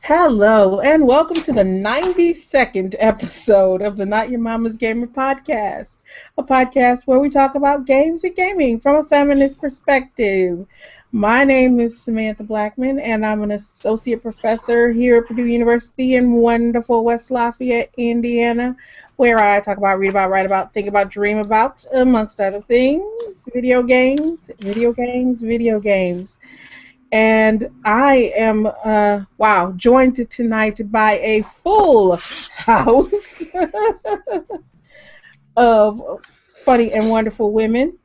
Hello, and welcome to the 92nd episode of the Not Your Mama's Gamer podcast, a podcast where we talk about games and gaming from a feminist perspective. My name is Samantha Blackman, and I'm an associate professor here at Purdue University in wonderful West Lafayette, Indiana, where I talk about, read about, write about, think about, dream about, amongst other things, video games. And I am, joined tonight by a full house of funny and wonderful women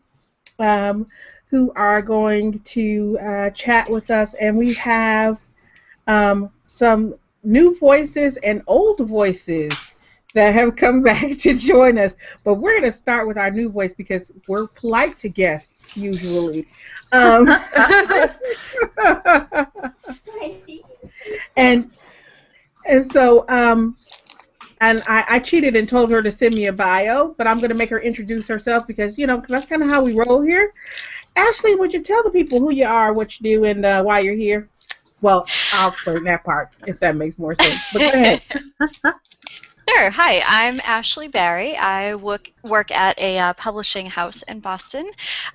who are going to chat with us. And we have some new voices and old voices that have come back to join us. But we're going to start with our new voice because we're polite to guests usually. And so I cheated and told her to send me a bio, but I'm going to make her introduce herself because, that's kind of how we roll here. Ashley, would you tell the people who you are, what you do, and why you're here? Well, I'll explain that part if that makes more sense. But go ahead. Sure. Hi, I'm Ashley Barry. I work at a publishing house in Boston.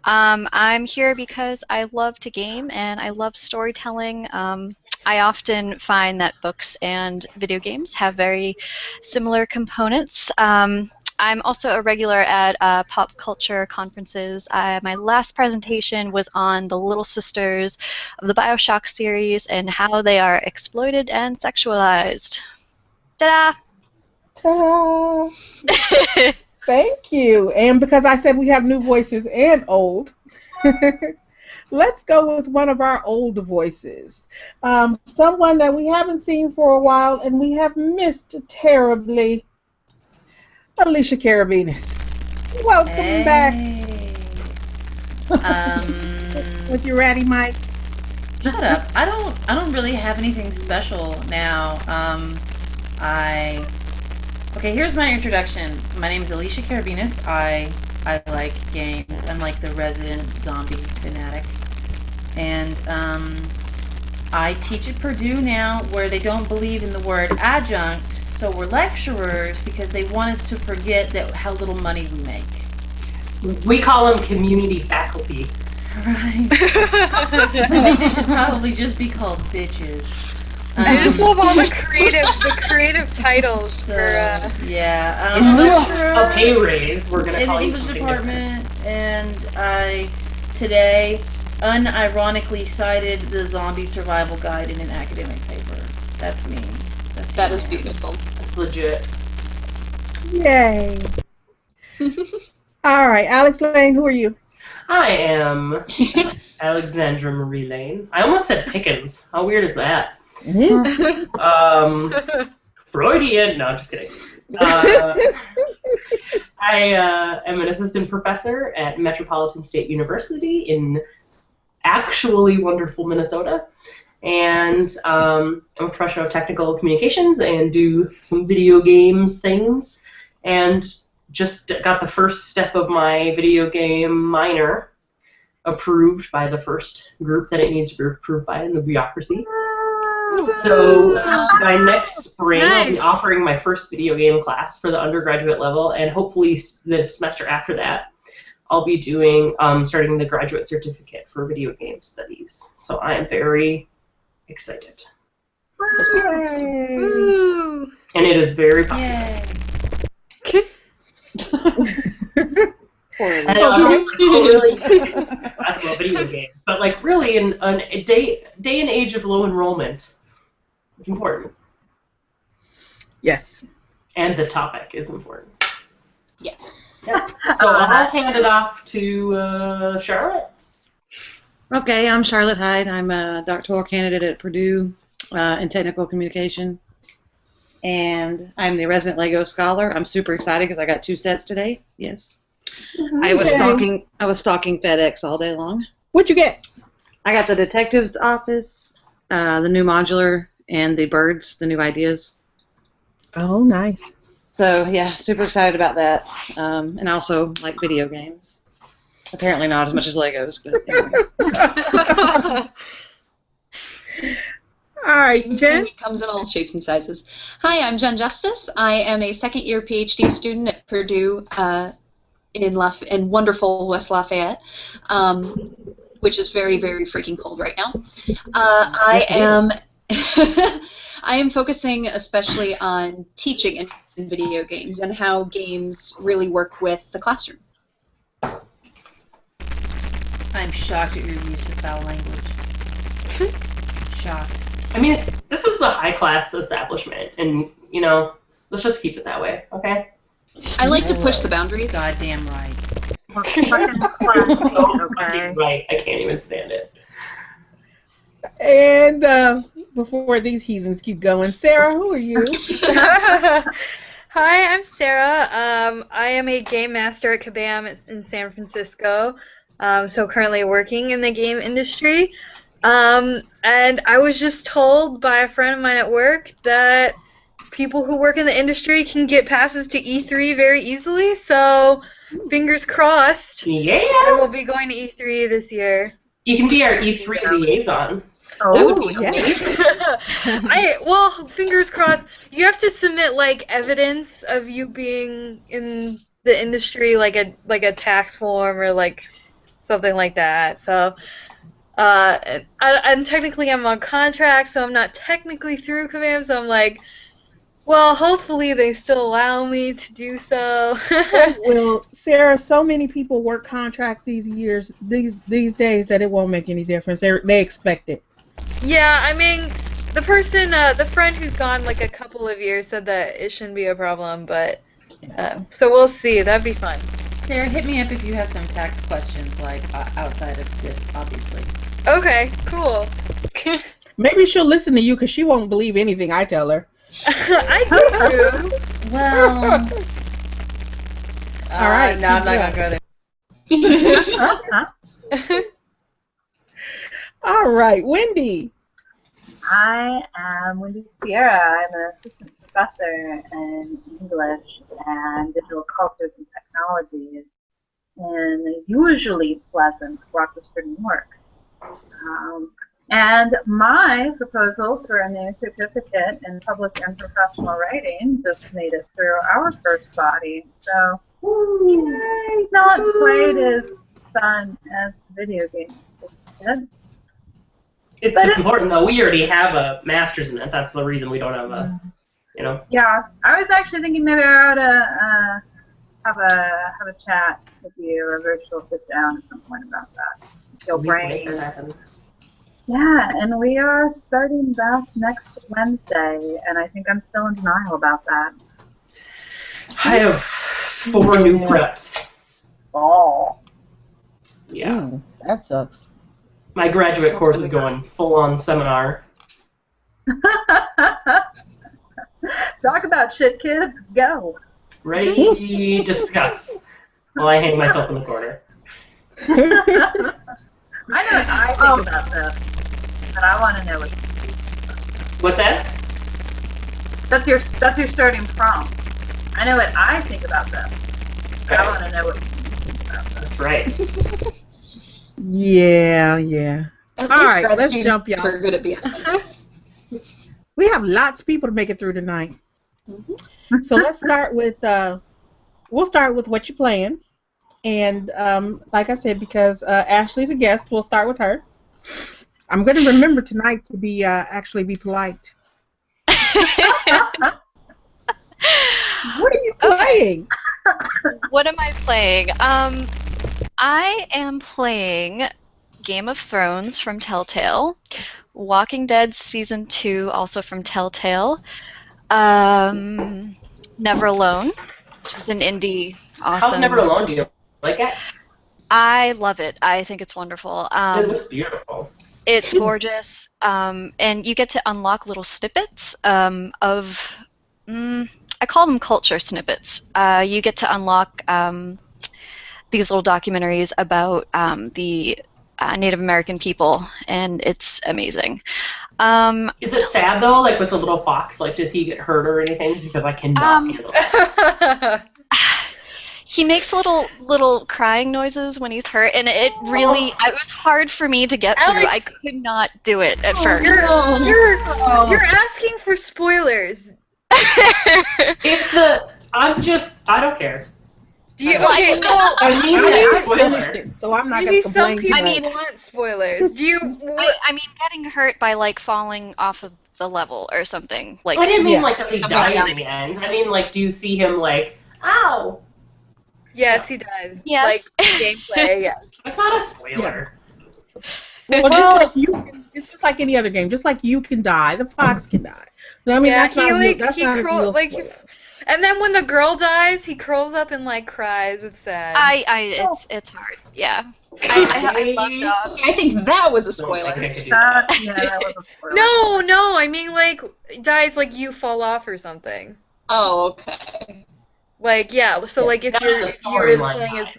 I'm here because I love to game and I love storytelling. I often find that books and video games have very similar components. I'm also a regular at pop culture conferences. My last presentation was on the little sisters of the BioShock series and how they are exploited and sexualized. Ta-da! Ta-da! Thank you. And because I said we have new voices and old, let's go with one of our old voices. Someone that we haven't seen for a while and we have missed terribly. Alicia Carabinas. Welcome back. With your ratty mic. Shut up. I don't really have anything special now. Okay, here's my introduction. My name is Alicia Carabinas. I like games. I'm like the resident zombie fanatic. And I teach at Purdue now where they don't believe in the word adjunct, so we're lecturers because they want us to forget how little money we make. We call them community faculty. Right. I think they should probably just be called bitches. I just love all the creative titles for. A pay raise. We're gonna call in the English department, and I today unironically cited the Zombie Survival Guide in an academic paper. That's me. That is beautiful. That's legit. Yay! All right, Alex Lane, who are you? I am Alexandra Marie Lane. I almost said Pickens. How weird is that? Freudian. No, I'm just kidding. I am an assistant professor at Metropolitan State University in actually wonderful Minnesota, and I'm a professor of technical communications and do some video games things, and just got the first step of my video game minor approved by the first group that it needs to be approved by in the bureaucracy. So by next spring, I'll be offering my first video game class for the undergraduate level, and hopefully the semester after that, I'll be doing starting the graduate certificate for video game studies. So I am very excited. Yay. And it is very popular. I don't really ask about video games, but like really in a day and age of low enrollment, it's important. Yes. And the topic is important. Yes. Yeah. So I'll hand it off to Charlotte. Okay, I'm Charlotte Hyde. I'm a doctoral candidate at Purdue in technical communication. And I'm the resident Lego scholar. I'm super excited because I got 2 sets today. Yes. Okay. I was stalking FedEx all day long. What'd you get? I got the detective's office, the new modular, and the birds, the new ideas. Oh, nice. So yeah, super excited about that. And I also like video games. Apparently not as much as Legos, but anyway. All right, Jen. It comes in all shapes and sizes. Hi, I'm Jen Justice. I am a second-year PhD student at Purdue in wonderful West Lafayette, which is very, very freaking cold right now. I am I am focusing especially on teaching in video games and how games really work with the classroom. I'm shocked at your use of foul language. Shocked. I mean, this is a high-class establishment, and, let's just keep it that way, okay? I like to push the boundaries. Goddamn right. Okay. Right, I can't even stand it. And before these heathens keep going, Sarah, who are you? Hi, I'm Sarah. I am a game master at Kabam in San Francisco. So currently working in the game industry. And I was just told by a friend of mine at work that people who work in the industry can get passes to E3 very easily. So fingers crossed. Yeah. I will be going to E3 this year. You can be our E3 liaison. Oh, that would be amazing. Well, fingers crossed. You have to submit like evidence of you being in the industry, like a tax form or like something like that. So, and technically I'm on contract, so I'm not technically through Kabam. So I'm like, well, hopefully they still allow me to do so. Well, Sarah, so many people work contract these days that it won't make any difference. They expect it. Yeah, I mean, the friend who's gone like a couple of years said that it shouldn't be a problem, but so we'll see. That'd be fun. Sarah, hit me up if you have some tax questions, like outside of this, obviously. Okay, cool. Maybe she'll listen to you because she won't believe anything I tell her. I do. Well, all right. No, I'm not gonna go there. All right, Wendy. I am Wendy Sierra. I'm an assistant professor in English and digital cultures and technologies in usually pleasant Rochester, New York. And my proposal for a new certificate in public and professional writing just made it through our first body. So, yay, not quite as fun as video games. It's important, though. We already have a master's in it. That's the reason we don't have a, Yeah, I was actually thinking maybe I ought to have a chat with you, a virtual sit down at some point about that. Your brain. Yeah, and we are starting back next Wednesday, and I think I'm still in denial about that. I have 4 new preps. Oh. Yeah. That sucks. My graduate course is going full-on seminar. Talk about shit, kids. Go. Ready? Discuss. While I hang myself in the corner. I know what I think about this, but I want to know what you think. What's that? That's your starting prompt. I know what I think about this, but I want to know what you think about this. That's right. Yeah. At All least right, grad let's students jump, y'all. are good at BSing. We have lots of people to make it through tonight. So let's start with we'll start with what you're playing, and like I said, because Ashley's a guest, we'll start with her. I'm going to remember tonight to be actually be polite. What are you playing? What am I playing? I am playing Game of Thrones from Telltale, Walking Dead Season 2 also from Telltale, Never Alone, which is an indie awesome. How's Never Alone? Do you like it? I love it. I think it's wonderful. It looks beautiful. It's gorgeous, and you get to unlock little snippets of, I call them culture snippets. You get to unlock these little documentaries about the Native American people, and it's amazing. Is it sad, though, like with the little fox? Like, does he get hurt or anything? Because I cannot handle that. He makes little crying noises when he's hurt, and it was hard for me to get through. I could not do it at first. You're asking for spoilers. I don't care. Do you? Well, Okay, I finished it, so I'm not maybe gonna some complain. people want spoilers. Do you? I mean, getting hurt by like falling off of the level or something. Like I didn't mean like does he die in the end? I mean like do you see him like ow? Yes, he does. Yes. Like gameplay. Yes. It's not a spoiler. Well, just like it's just like any other game. Just like you can die, the fox can die. I mean, Yeah, that's not a real spoiler. And then when the girl dies, he curls up and like cries. It's sad. It's hard. Yeah. I love dogs. I think that was a spoiler. That was a spoiler. No, I mean like dies like you fall off or something. Oh, okay. Like so like if you're playing as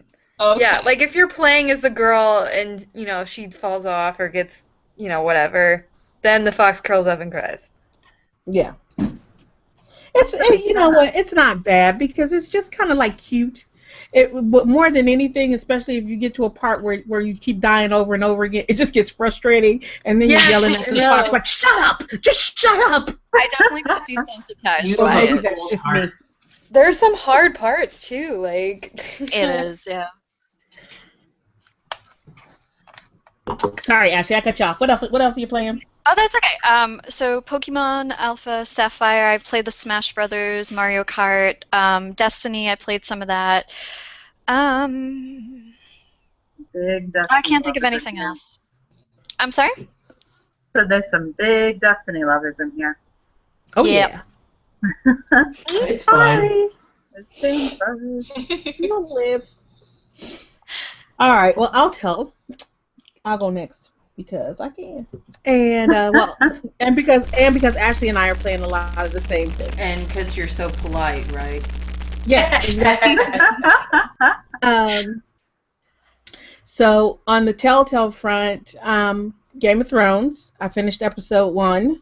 like if you're playing as the girl and she falls off or gets whatever, then the fox curls up and cries. Yeah. You know what? It's not bad because it's just kind of like cute. But more than anything, especially if you get to a part where you keep dying over and over again, it just gets frustrating, and then you're yelling at the fox like, "Shut up! Just shut up!" I definitely got desensitized. Maybe that's just me. There's some hard parts too, like. It is, yeah. Sorry, Ashley, I cut you off. What else are you playing? Oh, that's okay. So Pokemon Alpha Sapphire, I've played the Smash Brothers, Mario Kart, Destiny, I played some of that. Big Destiny I can't think of lovers anything in here. else. I'm sorry? So there's some big Destiny lovers in here. Oh Yeah. It's fine. It's big brothers. You'll live. All right. Well, I'll go next because I can. And and because Ashley and I are playing a lot of the same things. And because you're so polite, right? Yeah, exactly. So on the Telltale front, Game of Thrones. I finished episode 1.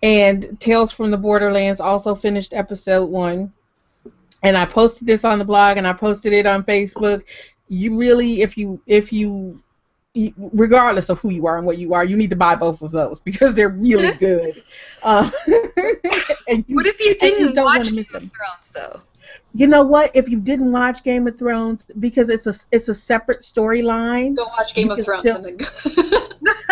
And Tales from the Borderlands also finished episode 1. And I posted this on the blog and I posted it on Facebook. You really, if you regardless of who you are and what you are, you need to buy both of those because they're really good. What if you didn't watch Game of Thrones, though? You know what? If you didn't watch Game of Thrones, because it's a separate storyline. Go watch Game of Thrones and then go.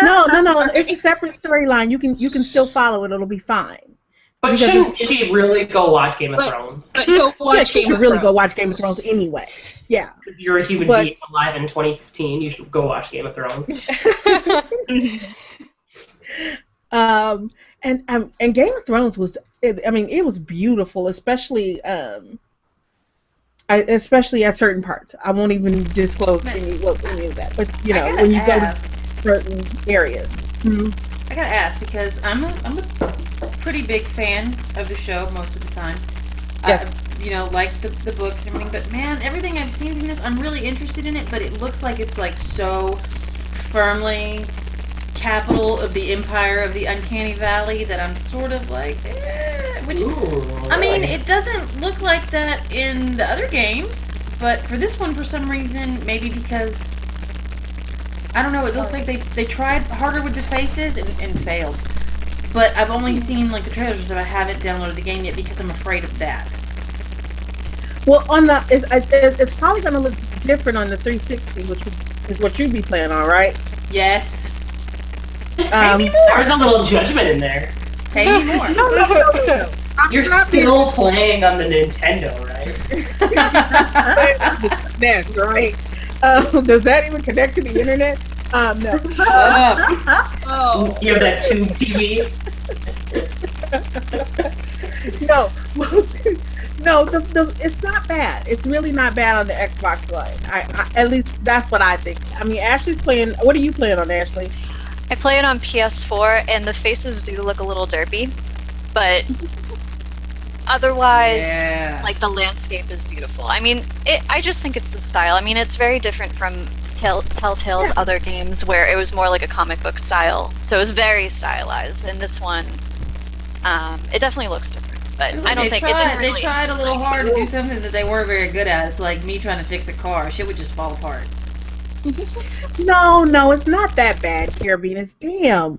No. It's a separate storyline. You can still follow it. It'll be fine. But Because shouldn't she really go watch Game of Thrones? But go watch you Game should of really Thrones. go watch Game of Thrones anyway. Yeah. Because you're a human being alive in 2015, you should go watch Game of Thrones. And Game of Thrones was, it was beautiful, especially especially at certain parts. I won't even disclose any of that, but when you go to certain areas. Mm-hmm. I gotta ask because I'm a pretty big fan of the show most of the time. Yes. Like the books and everything. But man, everything I've seen from this, I'm really interested in it. But it looks like it's like so firmly capital of the empire of the Uncanny Valley that I'm sort of like, which I mean, it doesn't look like that in the other games. But for this one, for some reason, maybe because I don't know, it looks like they tried harder with the faces and failed. But I've only seen like the trailers, so I haven't downloaded the game yet because I'm afraid of that. Well, it's probably going to look different on the 360, which is what you'd be playing on, right? Yes. Pay me more. There's a little judgment in there. Pay me more. No. You're still playing on the Nintendo, right? That's right. Does that even connect to the internet? No. Oh. You have that tube TV? No. No, it's not bad. It's really not bad on the Xbox One. I at least that's what I think. I mean, Ashley's playing. What are you playing on, Ashley? I play it on PS4, and the faces do look a little derpy, but otherwise, like, the landscape is beautiful. I mean, I just think it's the style. I mean, it's very different from Telltale's other games, where it was more like a comic book style, so it was very stylized. And this one, it definitely looks different. But I don't think it didn't really. They tried a little hard to do something that they weren't very good at. It's like me trying to fix a car. Shit would just fall apart. No, it's not that bad, Carabinus. Damn.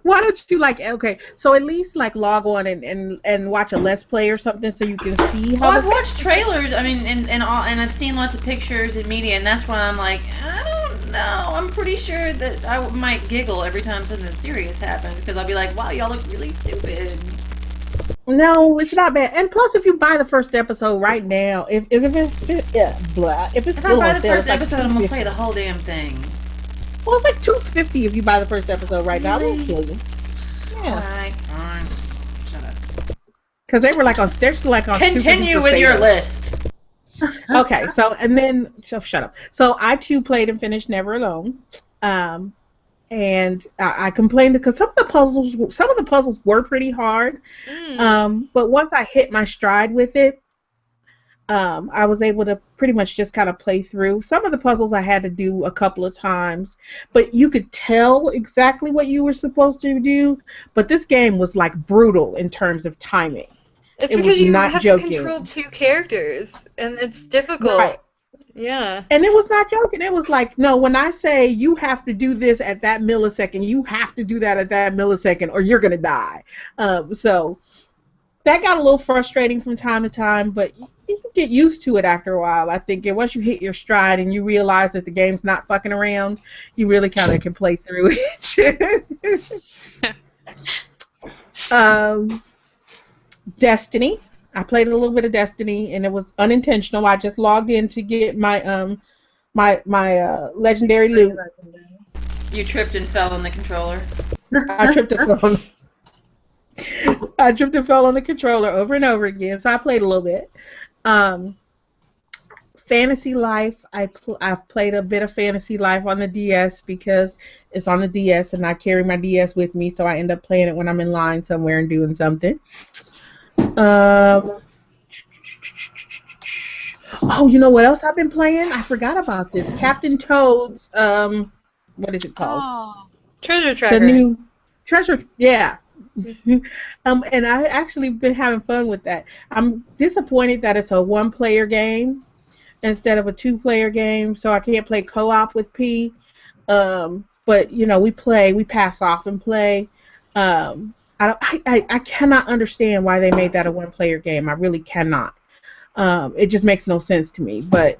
Why don't you like? Okay, so at least like log on and watch a Let's Play or something so you can see how. Well, I've watched trailers. I mean, and I've seen lots of pictures and media, and that's why I'm like, I don't know. I'm pretty sure that I might giggle every time something serious happens because I'll be like, wow, y'all look really stupid. No, it's not bad. And plus, if you buy the first episode right now, if it's If still I buy on the sale, first it's like episode, I'm gonna $2.50. play the whole damn thing. Well, it's like $2.50 if you buy the first episode right now. They'll kill you. Yeah. Alright, fine. Shut up. Because they were like on, they're still like on. Continue with your list. Okay, so and then shut up. So I too played and finished Never Alone, and I complained because some of the puzzles were pretty hard. But once I hit my stride with it, I was able to pretty much just kind of play through. Some of the puzzles I had to do a couple of times, but you could tell exactly what you were supposed to do. But this game was like brutal in terms of timing. It's It because was you not have joking. to control two characters, and it's difficult. Right. Yeah. And it was not joking. It was like, no, when I say you have to do this at that millisecond, you have to do that at that millisecond or you're going to die. So that got a little frustrating from time to time, but you can get used to it after a while, I think. And once you hit your stride and you realize that the game's not fucking around, you really kind of can play through it. Destiny. I played a little bit of Destiny, and it was unintentional. I just logged in to get my my legendary loot. You tripped and fell on the controller. I tripped and fell. I tripped and fell on the controller over and over again. So I played a little bit. Fantasy Life. I've played a bit of Fantasy Life on the DS because it's on the DS, and I carry my DS with me, so I end up playing it when I'm in line somewhere and doing something. Oh, you know what else I've been playing? I forgot about this. Captain Toad's, what is it called? Oh, Treasure Tracker. The new Treasure, yeah. And I actually been having fun with that. I'm disappointed that it's a one-player game instead of a two-player game, so I can't play co-op with P. But you know, we pass off and play. I cannot understand why they made that a one-player game. I really cannot. It just makes no sense to me. But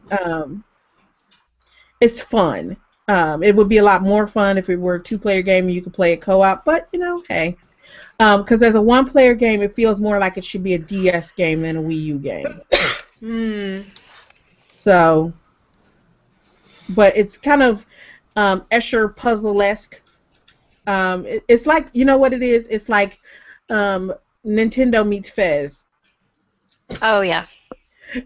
it's fun. It would be a lot more fun if it were a two-player game and you could play it co-op. But, you know, hey. Because as a one-player game, it feels more like it should be a DS game than a Wii U game. So, but it's kind of Escher puzzle-esque. It's like, you know what it is? It's like Nintendo meets Fez. Oh yeah.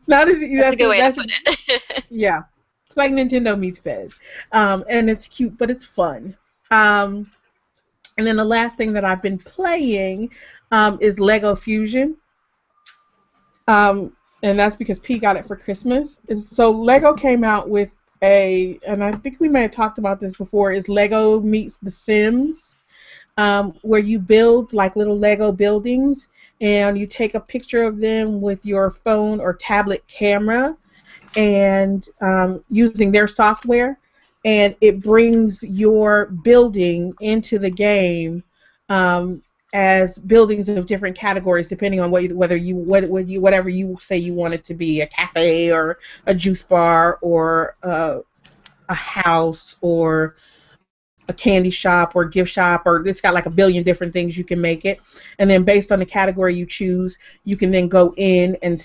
That's a good way to put it. Yeah. It's like Nintendo meets Fez. And it's cute, but it's fun. And then the last thing that I've been playing is Lego Fusion. And that's because P got it for Christmas. So Lego came out with and I think we may have talked about this before, is Lego meets The Sims, where you build like little Lego buildings and you take a picture of them with your phone or tablet camera and using their software, and it brings your building into the game as buildings of different categories depending on whatever you say you want it to be, a cafe or a juice bar or a house or a candy shop or gift shop, or it's got like a billion different things you can make it. And then based on the category you choose, you can then go in and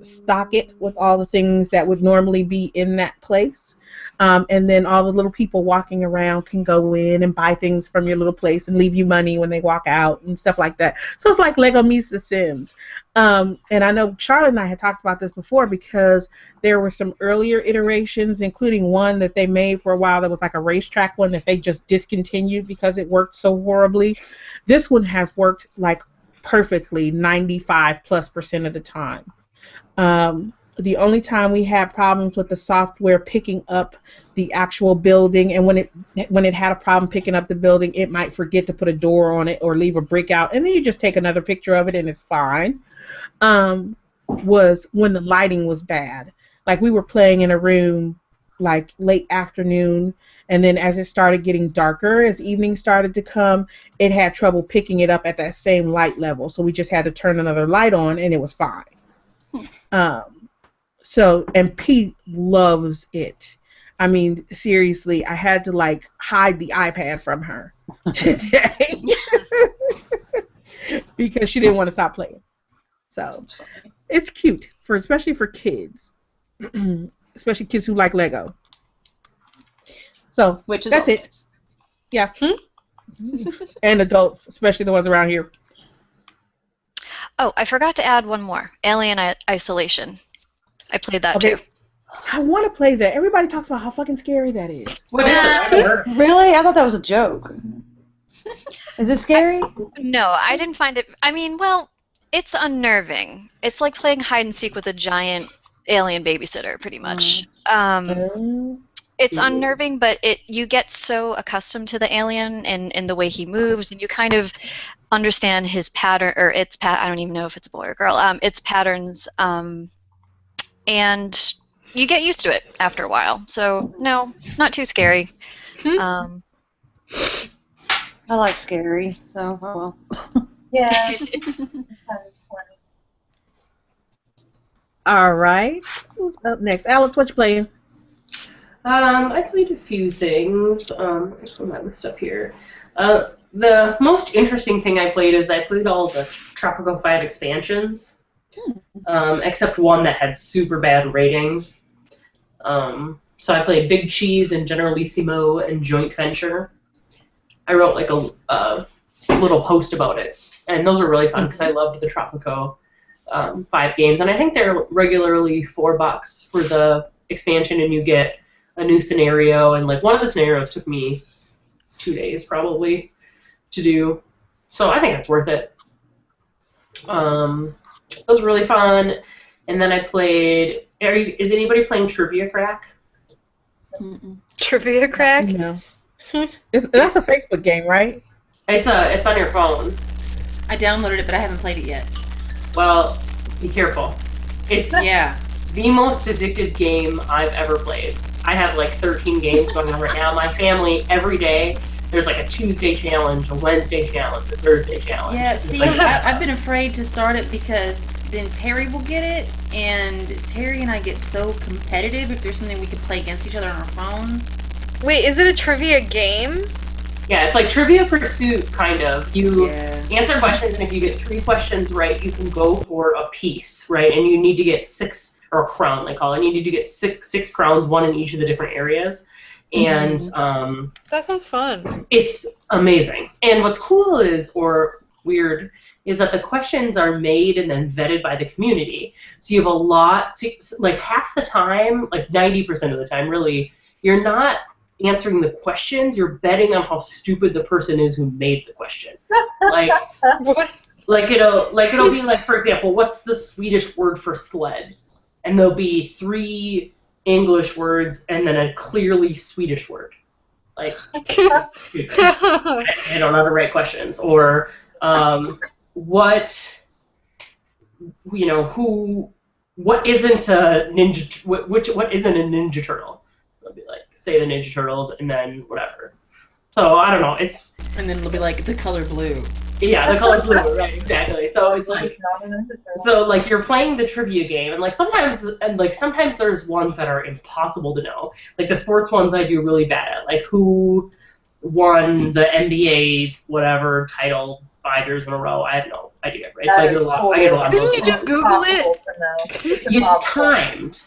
stock it with all the things that would normally be in that place. And then all the little people walking around can go in and buy things from your little place and leave you money when they walk out and stuff like that. So it's like Lego meets The Sims. And I know Charlotte and I had talked about this before because there were some earlier iterations, including one that they made for a while that was like a racetrack one that they just discontinued because it worked so horribly. This one has worked like perfectly 95+% of the time. The only time we had problems with the software picking up the actual building, and when it had a problem picking up the building, it might forget to put a door on it or leave a brick out, and then you just take another picture of it and it's fine. Was when the lighting was bad. Like we were playing in a room like late afternoon, and then as it started getting darker, as evening started to come, it had trouble picking it up at that same light level. So we just had to turn another light on, and it was fine. So, and Pete loves it. I mean, seriously, I had to like hide the iPad from her today because she didn't want to stop playing. So, it's cute especially for kids, especially kids who like Lego. So, Which is that's all it. kids. Yeah. And adults, especially the ones around here. Oh, I forgot to add one more. Alien Isolation. I played that too. I want to play that. Everybody talks about how fucking scary that is. What is it? Really? I thought that was a joke. Is it scary? No, I didn't find it. I mean, well, it's unnerving. It's like playing hide and seek with a giant alien babysitter, pretty much. It's unnerving, but you get so accustomed to the alien and the way he moves, and you kind of understand his pattern, or I don't even know if it's a boy or girl. Its patterns, and you get used to it after a while. So no, not too scary. I like scary, so oh well. Yeah. It's kind of funny. All right. Who's up next? Alex, what you playing? I played a few things. Just put my list up here. The most interesting thing I played is I played all the Tropico 5 expansions, except one that had super bad ratings. So I played Big Cheese and Generalissimo and Joint Venture. I wrote like a little post about it, and those were really fun because I loved the Tropico 5 games, and I think they're regularly $4 for the expansion, and you get a new scenario, and like one of the scenarios took me 2 days probably to do, so I think it's worth it. Those were really fun, and then I played. Is anybody playing Trivia Crack? Trivia Crack? No. That's a Facebook game, right? It's on your phone. I downloaded it, but I haven't played it yet. Well, be careful. It's the most addictive game I've ever played. I have like 13 games going on right now. My family, every day, there's like a Tuesday challenge, a Wednesday challenge, a Thursday challenge. Yeah, see, like, I've been afraid to start it because then Terry will get it, and Terry and I get so competitive if there's something we could play against each other on our phones. Wait, is it a trivia game? Yeah, it's like Trivia Pursuit, kind of. You answer questions, and if you get 3 questions right, you can go for a piece, right? And you need to get 6, or a crown, they call it. You need to get six crowns, 1 in each of the different areas. And that sounds fun. It's amazing. And what's cool is, or weird, is that the questions are made and then vetted by the community. So you have a lot, like half the time, like 90% of the time, really, you're not answering the questions, you're betting on how stupid the person is who made the question. Like, What? like it'll be like, for example, what's the Swedish word for sled? And there'll be 3 English words and then a clearly Swedish word. Like, I don't know the right questions. Or what isn't a ninja? What isn't a Ninja Turtle? It'll be like, say the Ninja Turtles and then whatever. So I don't know. And then it'll be like the color blue. Yeah, the color blue, right? Exactly. So it's like, like you're playing the trivia game, and like sometimes there's ones that are impossible to know. Like the sports ones, I do really bad at. Like who won the NBA whatever title 5 years in a row? I have no idea. Right? So I get a lot. Of those. Couldn't you just Google it? It's timed,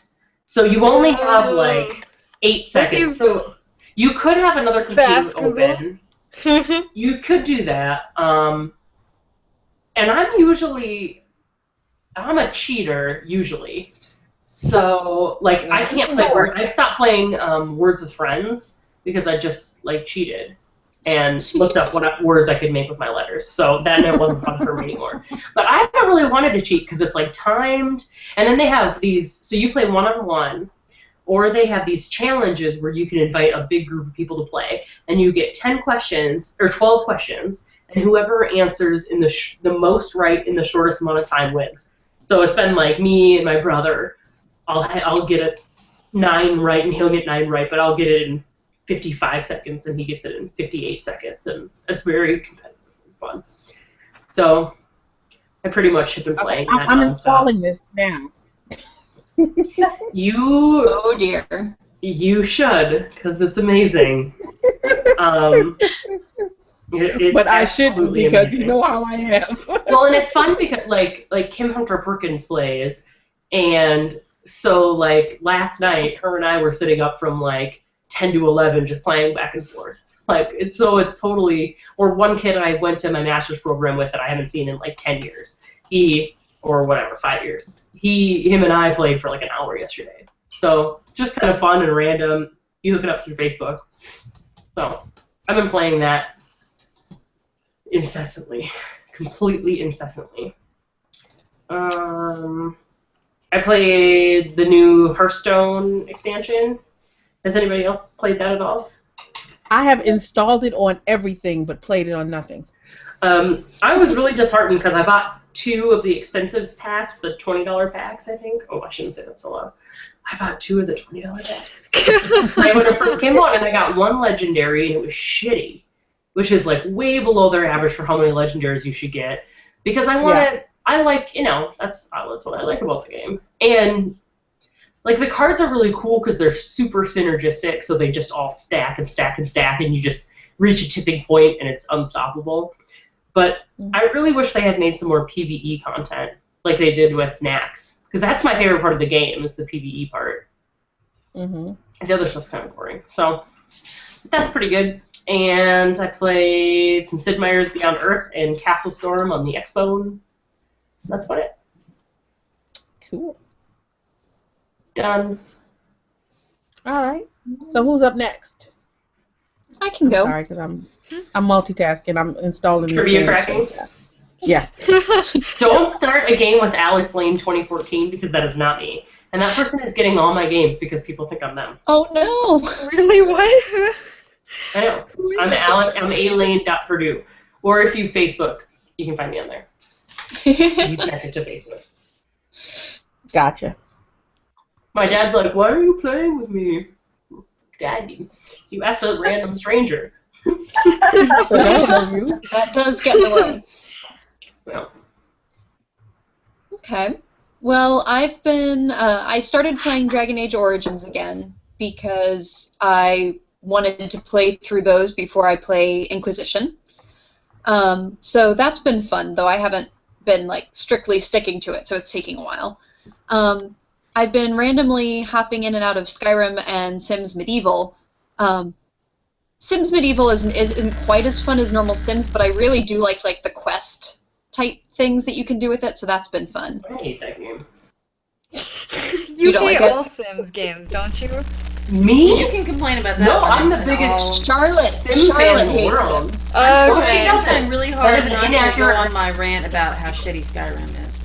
so you only have like 8 seconds. So you could have another computer open. You could do that, and I'm a cheater usually, so like I can't play. I stopped playing Words with Friends because I just like cheated. and looked up what words I could make with my letters. So then it wasn't fun for me anymore. But I haven't really wanted to cheat because it's like timed, and then they have these. So you play one-on-one, or they have these challenges where you can invite a big group of people to play, and you get 10 questions or 12 questions, and whoever answers in the most right in the shortest amount of time wins. So it's been like me and my brother. I'll get it 9 right, and he'll get 9 right, but I'll get it in 55 seconds, and he gets it in 58 seconds, and it's very competitive and fun. So I pretty much have been playing that I'm nonstop. installing this now. Oh dear. You should, because it's amazing. It's But I shouldn't absolutely because amazing. you know how I am. Well, and it's fun because like Kim Hunter Perkins plays, and so like last night, her and I were sitting up from like 10 to 11 just playing back and forth. Like it's totally. Or one kid I went to my master's program with that I haven't seen in like 10 years. 5 years. Him and I played for like an hour yesterday. So it's just kind of fun and random. You hook it up through Facebook. So I've been playing that incessantly, completely incessantly. I played the new Hearthstone expansion. Has anybody else played that at all? I have installed it on everything but played it on nothing. I was really disheartened because I bought 2 of the expensive packs, the $20 packs, I think. Oh, I shouldn't say that so loud. I bought 2 of the $20 packs. And when it first came out, and I got 1 legendary, and it was shitty, which is like way below their average for how many legendaries you should get. Because I wanted, I like, that's what I like about the game. And like the cards are really cool because they're super synergistic, so they just all stack and stack and stack, and you just reach a tipping point and it's unstoppable. But I really wish they had made some more PvE content, like they did with Nax, because that's my favorite part of the game is the PvE part. Mm-hmm. The other stuff's kind of boring. So that's pretty good. And I played some Sid Meier's Beyond Earth and Castle Storm on the Xbone. That's about it. Cool. Done. All right. So who's up next? I can go. Sorry, because I'm multitasking. I'm installing this Trivia game. cracking? Yeah. Don't start a game with Alex Lane 2014 because that is not me. And that person is getting all my games because people think I'm them. Oh no. Really? What? I know. I'm alane.purdue. Or if you Facebook, you can find me on there. You connect it to Facebook. Gotcha. My dad's like, why are you playing with me? Dad, you asked a random stranger. That does get in the way. Well, Okay. Well, I started playing Dragon Age Origins again because I wanted to play through those before I play Inquisition. So that's been fun, though I haven't been like strictly sticking to it, so it's taking a while. I've been randomly hopping in and out of Skyrim and Sims Medieval. Sims Medieval isn't quite as fun as normal Sims, but I really do like the quest type things that you can do with it, so that's been fun. I hate that game. You don't hate like it? all Sims games, don't you? Me? You can complain about that. No, but I'm the it's biggest all- Charlotte Sim fan in the hates world. Sims. Well, she Okay. I'm doesn't. trying really hard That is not to go inaccurate. on my rant about how shitty Skyrim is.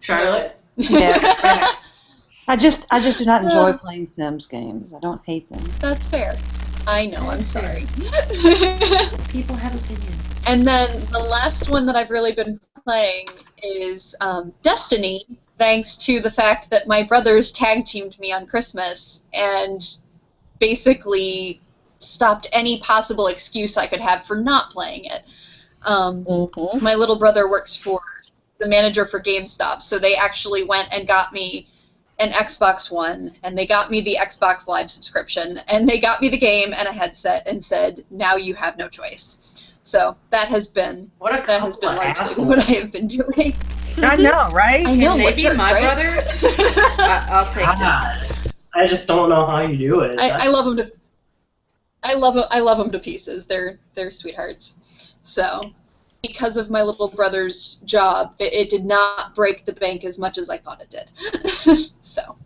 Charlotte? Yeah. I just do not enjoy playing Sims games. I don't hate them. That's fair. I know, I'm sorry. People have opinions. And then the last one that I've really been playing is Destiny, thanks to the fact that my brothers tag teamed me on Christmas and basically stopped any possible excuse I could have for not playing it. My little brother works for the manager for GameStop, so they actually went and got me an Xbox One, and they got me the Xbox Live subscription, and they got me the game and a headset and said, now you have no choice. So that has been What a largely assholes. what I have been doing. I know, right? I know, Can they what be jerks, my right? brother? I'll take that. God. I just don't know how you do it. I love them to. I love them to pieces. They're sweethearts. So, because of my little brother's job, it did not break the bank as much as I thought it did. So,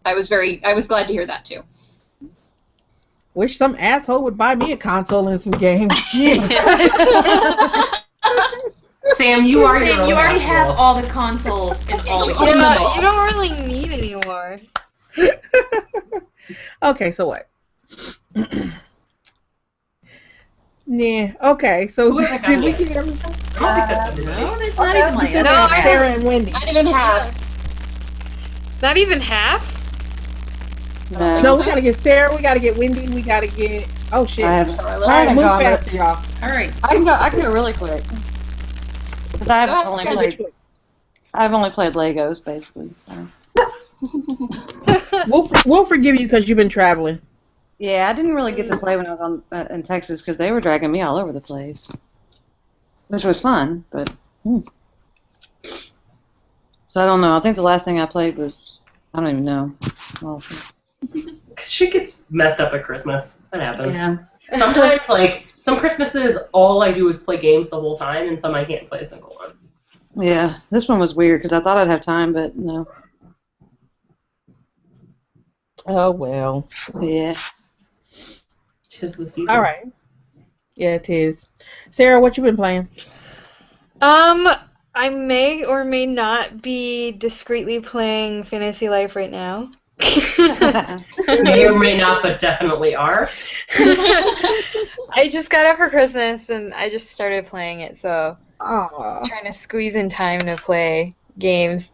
I was glad to hear that too. Wish some asshole would buy me a console and some games. Sam, you are your own You already have asshole. all the consoles and all the games. Yeah, you don't really need any more. Okay, so what? Yeah. Okay. So Who have I did got we yet? get everything? I don't think that's No, everybody. that's not even like No, I Sarah and Wendy. Not even half. Not even half? No, we gotta get Sarah. We gotta get Wendy. We gotta get. Oh shit! I have. All I right, haven't move gone, but faster, y'all. All right. I can go. I can go really quick. Because I've Go ahead. only Gotta played. get quick. I've only played Legos basically. So. We'll forgive you because you've been traveling. Yeah, I didn't really get to play when I was on in Texas because they were dragging me all over the place, which was fun. But so I don't know. I think the last thing I played was I don't even know. Well, Shit gets messed up at Christmas. That happens. yeah. Sometimes, like, some Christmases, all I do is play games the whole time, and some I can't play a single one. Yeah, this one was weird because I thought I'd have time, but no. Oh well. Yeah. 'Tis the season. All right. Yeah, it is. Sarah, what you been playing? I may or may not be discreetly playing Fantasy Life right now. May or may not, but definitely are. I just got it for Christmas and I just started playing it, so Oh. trying to squeeze in time to play games.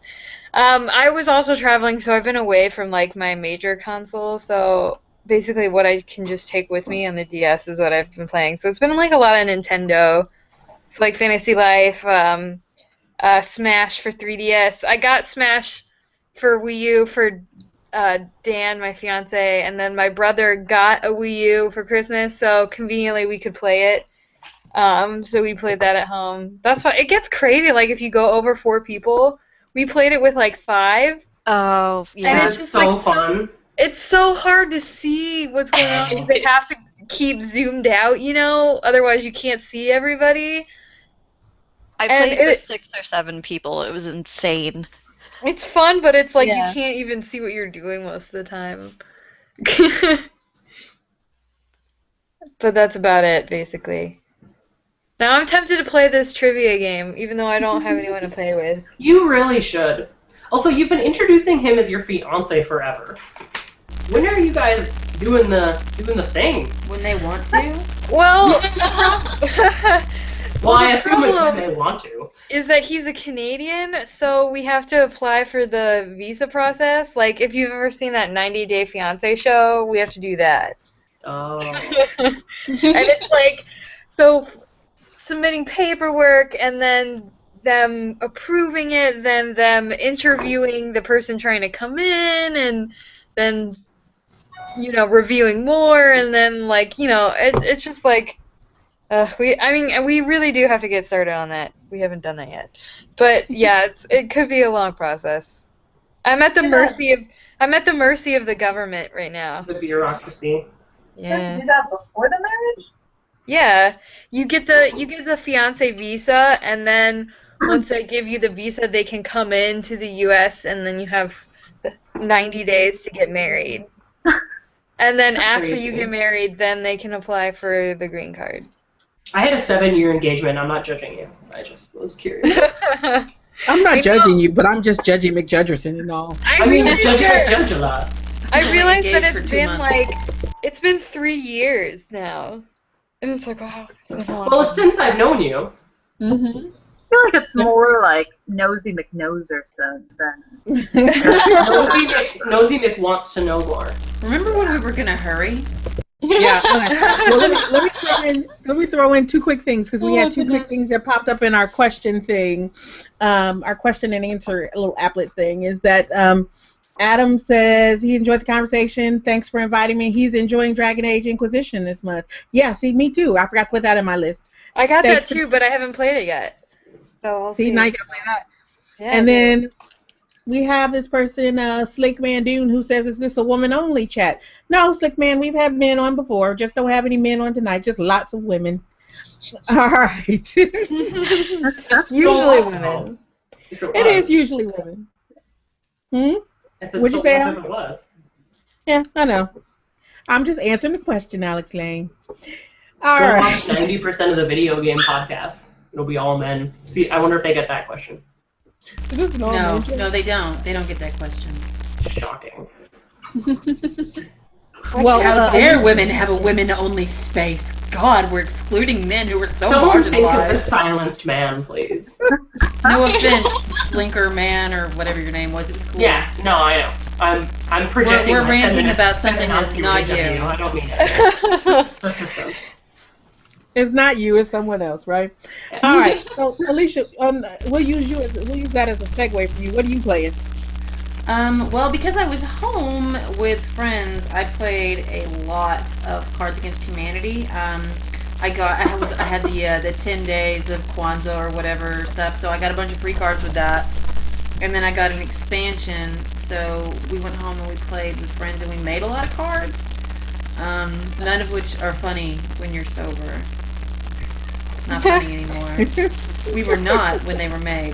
I was also traveling, so I've been away from like my major console, so basically what I can just take with me on the DS is what I've been playing. So it's been like a lot of Nintendo. It's like Fantasy Life, Smash for 3DS. I got Smash for Wii U for Dan, my fiance, and then my brother got a Wii U for Christmas, so conveniently we could play it. So we played that at home. That's why it gets crazy. Like if you go over 4 people, we played it with like 5. Oh, And yeah. it's That's just so like fun. It's so hard to see what's going on because they have to keep zoomed out, you know. Otherwise, you can't see everybody. I and played with it- 6 or 7 people. It was insane. It's fun, but it's like Yeah. you can't even see what you're doing most of the time. But that's about it, basically. Now I'm tempted to play this trivia game, even though I don't have anyone to play with. You really should. Also, you've been introducing him as your fiance forever. When are you guys doing the thing? When they want to. Well, Well, I the assume it's when problem they want to. is that he's a Canadian, so we have to apply for the visa process. Like, if you've ever seen that 90-Day Fiancé show, we have to do that. Oh. And it's like, so submitting paperwork and then them approving it, then them interviewing the person trying to come in, and then, you know, reviewing more, and then, like, you know, it's just like, we really do have to get started on that. We haven't done that yet. But, yeah, it could be a long process. I'm at the mercy of the government right now. The bureaucracy. You have Yeah. to do that before the marriage? Yeah, you get the fiance visa, and then once they give you the visa, they can come into the U.S. and then you have 90 days to get married. And then after you Crazy. get married, then they can apply for the green card. I had a 7-year engagement. I'm not judging you. I just was curious. I'm not I judging know. you, but I'm just judging McJudgerson and all. I mean, realized judge that- I judge a lot. I realized that Engaged for it's 2 been months. like, it's been 3 years now. And it's like, wow, it's been a long Well, time. it's since I've known you. Mm-hmm. I feel like it's more like Nosy McNoserson than Nosy Mick wants to know more. Remember when we were gonna hurry? Yeah. Okay. Well, let me throw in 2 quick things because we had 2 quick goodness. things that popped up in our question thing, our question and answer little applet thing. Is that Adam says he enjoyed the conversation. Thanks for inviting me. He's enjoying Dragon Age Inquisition this month. Yeah, see, me too. I forgot to put that in my list. I got Thanks that too, but I haven't played it yet. So we'll See, see. now you gotta play that. Yeah, And dude. then we have this person, Slick Man Dune, who says, is this a woman-only chat? No, Slick Man, we've had men on before. Just don't have any men on tonight. Just lots of women. All right. Usually women. It is usually women. Hmm? I said, What'd you so say, what Alex? if it was? Yeah, I know. I'm just answering the question, Alex Lane. All Go right. watch 90% of the video game podcasts. It'll be all men. See, I wonder if they get that question. Is this normal? No, they don't. They don't get that question. Shocking. Well, How dare women have a women-only space? God, we're excluding men who are so Someone think of the marginalized. silenced man, please. No offense, Slinker Man or whatever your name was. It was cool. Yeah, no, I know. I'm projecting. We're my ranting feminist- about something that's feminazi not rage at you. I don't mean it. It's the system. it's not you, it's someone else, right? Yeah. All right. So, Alicia, we'll use that as a segue for you. What are you playing? Well, because I was home with friends, I played a lot of Cards Against Humanity. I had the 10 days of Kwanzaa or whatever stuff, so I got a bunch of free cards with that. And then I got an expansion, so we went home and we played with friends and we made a lot of cards. None of which are funny when you're sober. Not funny anymore. We were not when they were made.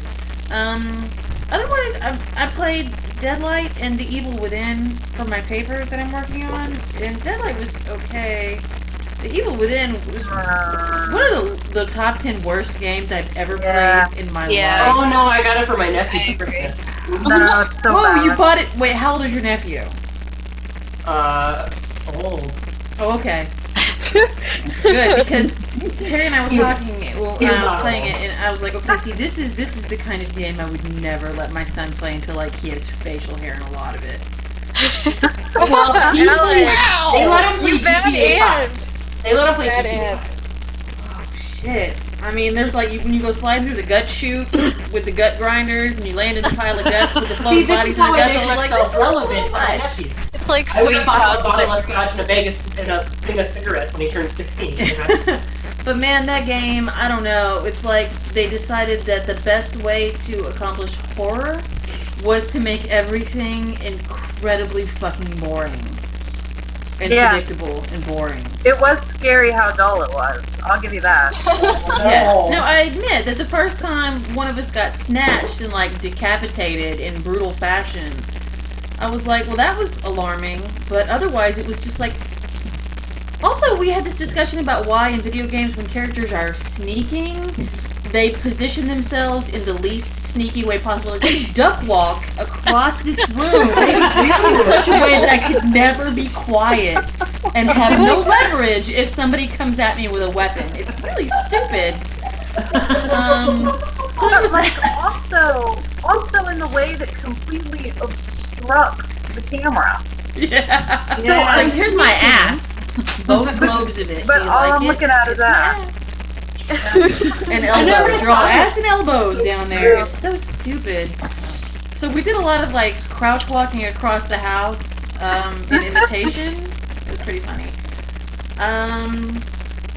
Otherwise, I played Deadlight and The Evil Within for my paper that I'm working on, and Deadlight was okay. The Evil Within was one of the top 10 worst games I've ever played in my Yeah. life. Oh no, I got it for my nephew I for agree. Christmas. No, it's so Whoa, bad. you bought it. Wait, how old is your nephew? Old. Oh, okay. Good, because Terry and I were talking when I was playing it, and I was like, okay, see, this is the kind of game I would never let my son play until like he has facial hair in a lot of it. Well, they let him play You bad GTA 5. ants. They let him play Bad GTA ants. 5. Oh shit! I mean, there's like when you go sliding through the gut chute with the gut grinders, and you land in the pile of guts with the See, floating this bodies is and how the I guts. make I was like, myself this is relevant to my much. nephews. It's like I would sweet have bought a pods, bottle but of scotch in a Vegas in a thing of cigarettes when he turned 16. That's- But man, that game, I don't know. It's like they decided that the best way to accomplish horror was to make everything incredibly fucking boring. And Yeah. predictable and boring. It was scary how dull it was. I'll give you that. Yeah. No, I admit that the first time one of us got snatched and like decapitated in brutal fashion, I was like, well, that was alarming. But otherwise, it was just like. Also, we had this discussion about why in video games, when characters are sneaking, they position themselves in the least sneaky way possible. Like, they duck walk across this room in such a way that I could never be quiet and have no leverage if somebody comes at me with a weapon. It's really stupid. So that was But also in the way that completely obstructs the camera. yeah. Yeah. So like, here's my ass. Both globes of it. But Do you all like I'm it? looking at is that. And elbows. They're all ass and elbows down there. It's so stupid. So we did a lot of like crouch walking across the house in imitation. It was pretty funny.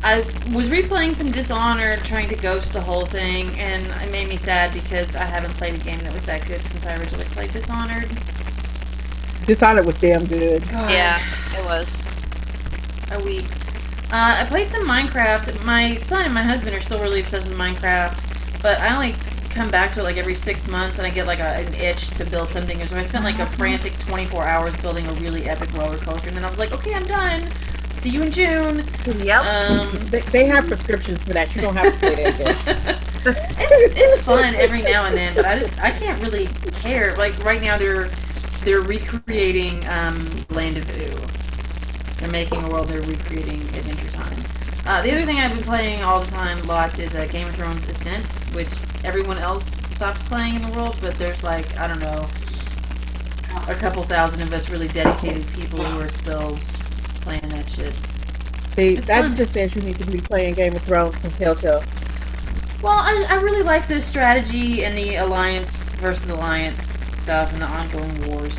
I was replaying some Dishonored, trying to ghost the whole thing, and it made me sad because I haven't played a game that was that good since I originally played Dishonored. Dishonored was damn good. God, yeah, it was. a week. I played some Minecraft. My son and my husband are still really obsessed with Minecraft, but I only come back to it like every 6 months, and I get like an itch to build something. So I spent like a frantic 24 hours building a really epic roller coaster, and then I was like, okay, I'm done. See you in June. Yep. They have prescriptions for that. You don't have to play that game. it's fun every now and then, but I can't really care. Like right now they're recreating Land of Ooh. They're making a world. They're recreating Adventure Time. The other thing I've been playing all the time, lots, is Game of Thrones Ascent, which everyone else stopped playing in the world, but there's like, I don't know, a couple thousand of us really dedicated people who are still playing that shit. See, It's that fun. just says you need to be playing Game of Thrones from Telltale. Well, I really like the strategy and the alliance versus alliance stuff and the ongoing wars.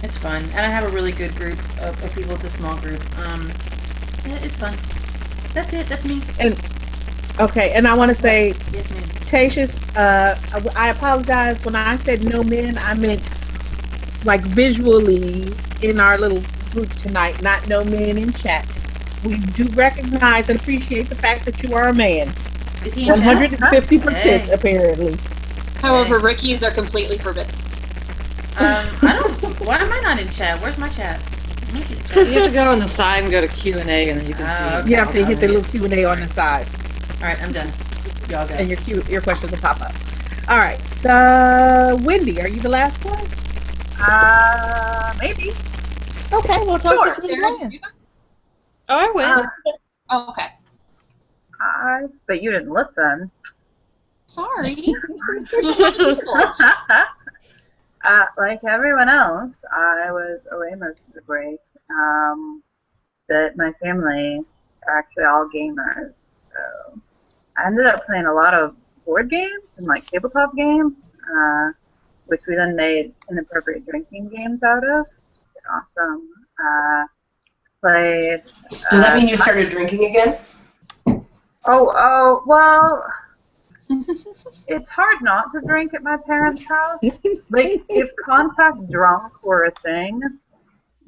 It's fun, and I have a really good group of people. It's a small group. Yeah, it's fun. That's it. That's me. Okay, and I want to say, Yes, ma'am. Tatius, I apologize. When I said no men, I meant like visually in our little group tonight, not no men in chat. We do recognize and appreciate the fact that you are a man. Is he in chat? 150% Hey. apparently. However, Ricky's are completely forbidden. I don't. Why am I not in chat? Where's my chat? You have to go on the side and go to Q&A, and then you can see. Okay. You have to hit the little Q&A on the side, All right, I'm done. Y'all go. and your questions will pop up. All right. So, Wendy, are you the last one? Maybe. Okay, well, tell Sure, us what you're Sarah, playing. you go. Oh, I win. Oh, okay. But you didn't listen. Sorry. There's a lot of people. Like everyone else, I was away most of the break. But my family are actually all gamers, so I ended up playing a lot of board games and like tabletop games, which we then made inappropriate drinking games out of. Awesome. Played. Does that mean you started drinking again? Well, it's hard not to drink at my parents' house. Like, if contact drunk were a thing,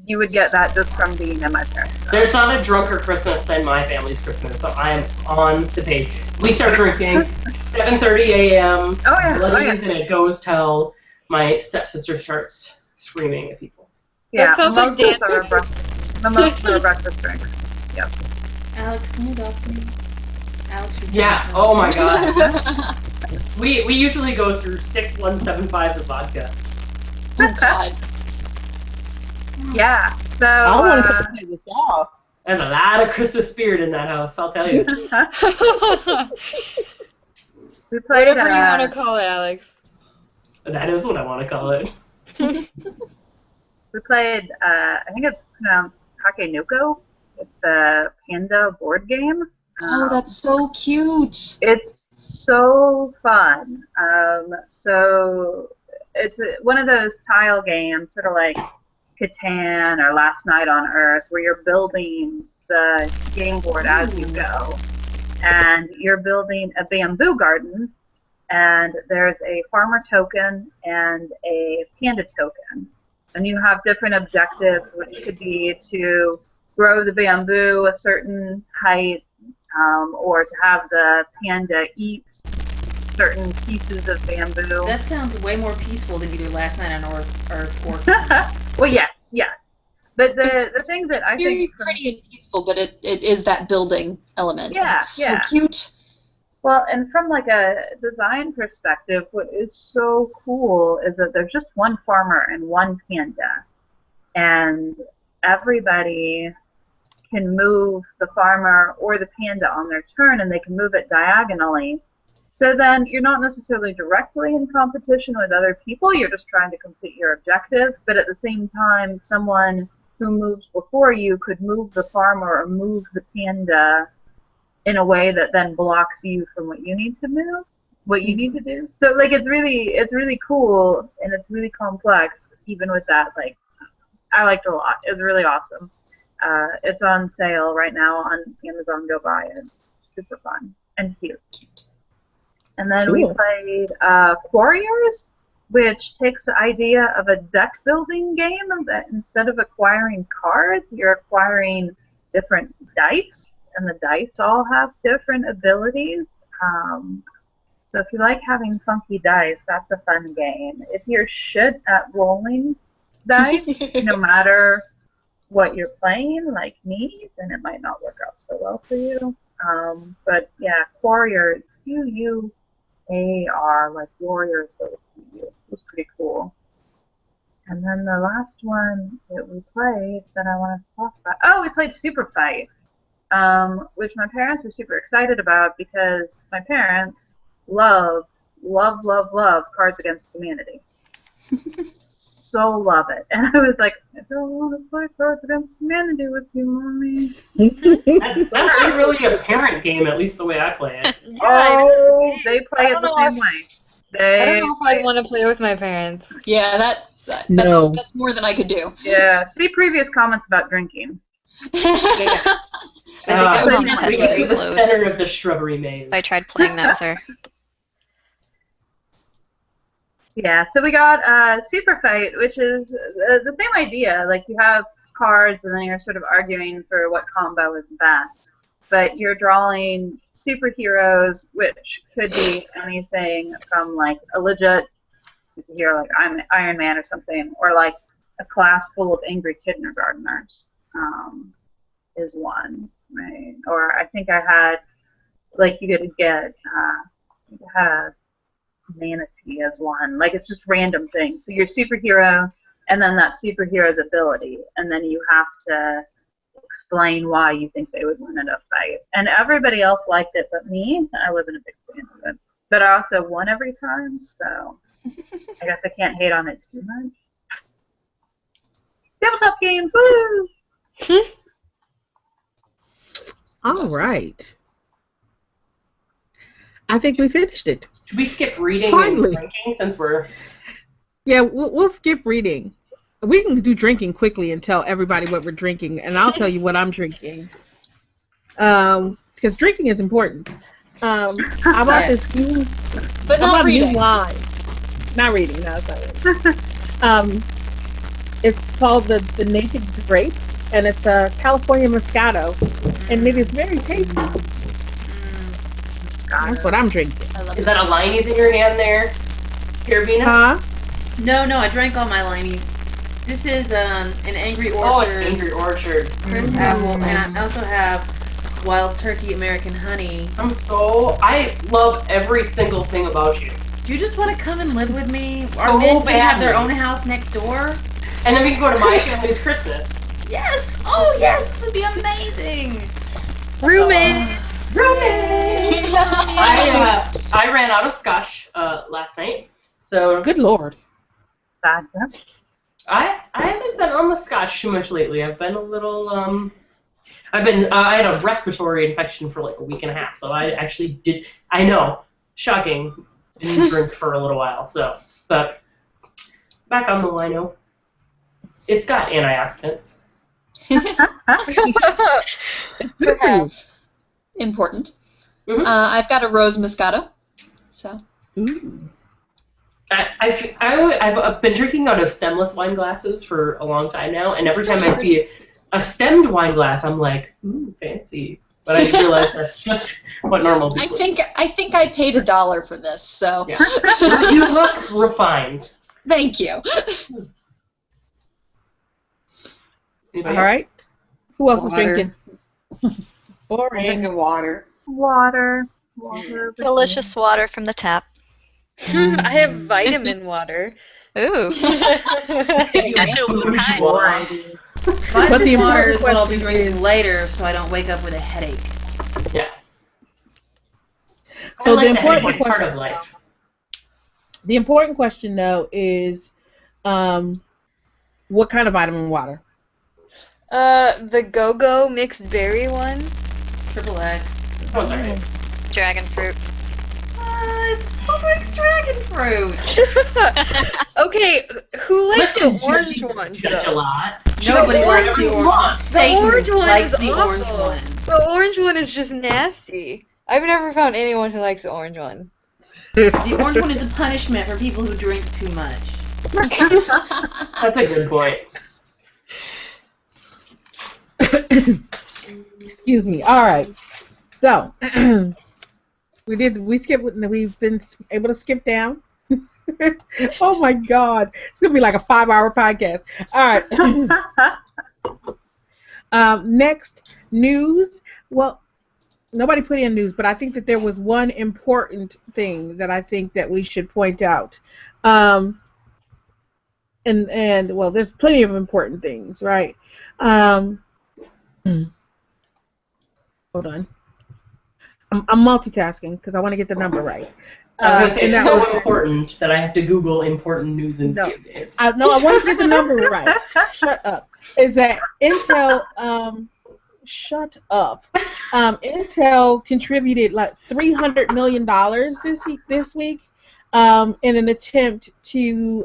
you would get that just from being at my parents' house. There's not a drunker Christmas than my family's Christmas, so I am on the page. We start drinking 7:30 a.m. Oh, yeah. Bloodies, and it goes till my stepsister starts screaming at people. Yeah, That sounds like mimosas are breakfast drinks. Yep. Alex, can you talk to me? Alex, you're Yeah. Oh my god. We usually go through 6 175s of vodka. Oh, God. Yeah, so I want to play with y'all. There's a lot of Christmas spirit in that house, I'll tell you. we played. Whatever you want to call it, Alex. That is what I want to call it. We played. I think it's pronounced Takenuko. It's the Panda board game. Oh, that's so cute. It's so fun. So it's one of those tile games, sort of like Catan or Last Night on Earth, where you're building the game board as you go. And you're building a bamboo garden, and there's a farmer token and a panda token. And you have different objectives, which could be to grow the bamboo a certain height, or to have the panda eat certain pieces of bamboo. That sounds way more peaceful than either Last Night on Earth or Well, yes. But the thing that I Very think... pretty and peaceful, but it is that building element. Yeah, It's yeah. so cute. Well, and from like a design perspective, what is so cool is that there's just one farmer and one panda. And everybody can move the farmer or the panda on their turn, and they can move it diagonally. So then you're not necessarily directly in competition with other people, you're just trying to complete your objectives, but at the same time, someone who moves before you could move the farmer or move the panda in a way that then blocks you from what you need to move, what you need to do. So like it's really cool, and it's really complex, even with that. Like, I liked it a lot. It was really awesome. It's on sale right now on Amazon. Go buy it. It's super fun and cute. And then we played Warriors, which takes the idea of a deck building game that instead of acquiring cards, you're acquiring different dice, and the dice all have different abilities. So if you like having funky dice, that's a fun game. If you're shit at rolling dice, no matter what you're playing, like me, then it might not work out so well for you. But yeah, Warriors, Q-U-A-R, like Warriors, but with Q-U. It was pretty cool. And then the last one that we played that I wanted to talk about, we played Super Fight, which my parents were super excited about because my parents love Cards Against Humanity. So love it. And I was like, I don't want to play Cards Against Humanity with you, Mommy. That's not really a parent game, at least the way I play it. They play it the same way. I don't know if I'd want to play with my parents. Yeah, that's more than I could do. Yeah, see previous comments about drinking. I think that that would would be be to the necessary. center of the shrubbery maze. I tried playing that with her. Yeah, so we got Super Fight, which is the same idea. Like, you have cards, and then you're sort of arguing for what combo is best. But you're drawing superheroes, which could be anything from, like, a legit superhero, like Iron Man or something, or, like, a class full of angry kindergartners is one, right? Or I think I had, like, you could get, I had a manatee as one. Like, it's just random things. So you're a superhero, and then that superhero's ability, and then you have to explain why you think they would win in a fight. And everybody else liked it but me. I wasn't a big fan of it. But I also won every time, so I guess I can't hate on it too much. Tabletop games, woo! All right. I think we finished it. Should we skip reading Finally. and drinking since we're... Yeah, we'll skip reading. We can do drinking quickly and tell everybody what we're drinking, and I'll tell you what I'm drinking. Because drinking is important. I bought this new, But not reading. new wine. Not reading, no, it's not reading. It's called the Naked Grape, and it's a California Moscato, and it is very tasty. That's what I'm drinking. I love Is it. that a Liney's in your hand there, Carabina? Huh? No, I drank all my Liney's. This is an Angry Orchard. Oh, it's Angry Orchard. Crisp apple, and I also have Wild Turkey American Honey. I love every single thing about you. Do you just want to come and live with me? So Our men can have their badly. own house next door? And then we can go to my family's Christmas. Yes! Oh, yes! This would be amazing! Roommate. I ran out of scotch last night, so Good Lord. Vodka. I haven't been on the scotch too much lately. I've been a little I had a respiratory infection for like a week and a half, so I actually did. I know, shocking. Didn't drink for a little while, so but back on the wino. It's got antioxidants. Good for you. Important. Mhm. I've got a rose moscato. So. Ooh. I've been drinking out of stemless wine glasses for a long time now, and every time I see a stemmed wine glass, I'm like, ooh, fancy. But I realize that's just what normal people do. I think I paid $1 for this. So. Yeah. You look refined. Thank you. All right. Who else Water. is drinking? I'm Boring. drinking water. Water. Delicious water from the tap. I have vitamin water. Ooh. Bougie wine. But the Vitamin water is important what I'll be question drinking is- later so I don't wake up with a headache. Yeah. So I like the that important it's part question- of life. The important question, though, is what kind of vitamin water? The Go-Go mixed berry one. Triple X. Oh, it's alright. Dragon fruit. It's like dragon fruit. Okay, who likes Listen, the orange judge- ones judge a though? lot. Nobody Judge likes whatever the you orange. want. Satan orange one likes is the orange awful. one. The orange one is just nasty. I've never found anyone who likes the orange one. The orange one is a punishment for people who drink too much. That's a good point. Excuse me. All right. So we've been able to skip down. Oh my God. It's gonna be like a 5-hour podcast. All right. Next, news. Well, nobody put in news, but I think that there was one important thing that I think that we should point out. And well, there's plenty of important things, right? Hold on. I'm multitasking because I want to get the number right. I was going to say, and it's that so was- important that I have to Google important news in No. video games. I want to get the number right. Shut up. Is that Intel? Shut up. Intel contributed like $300 million this week in an attempt to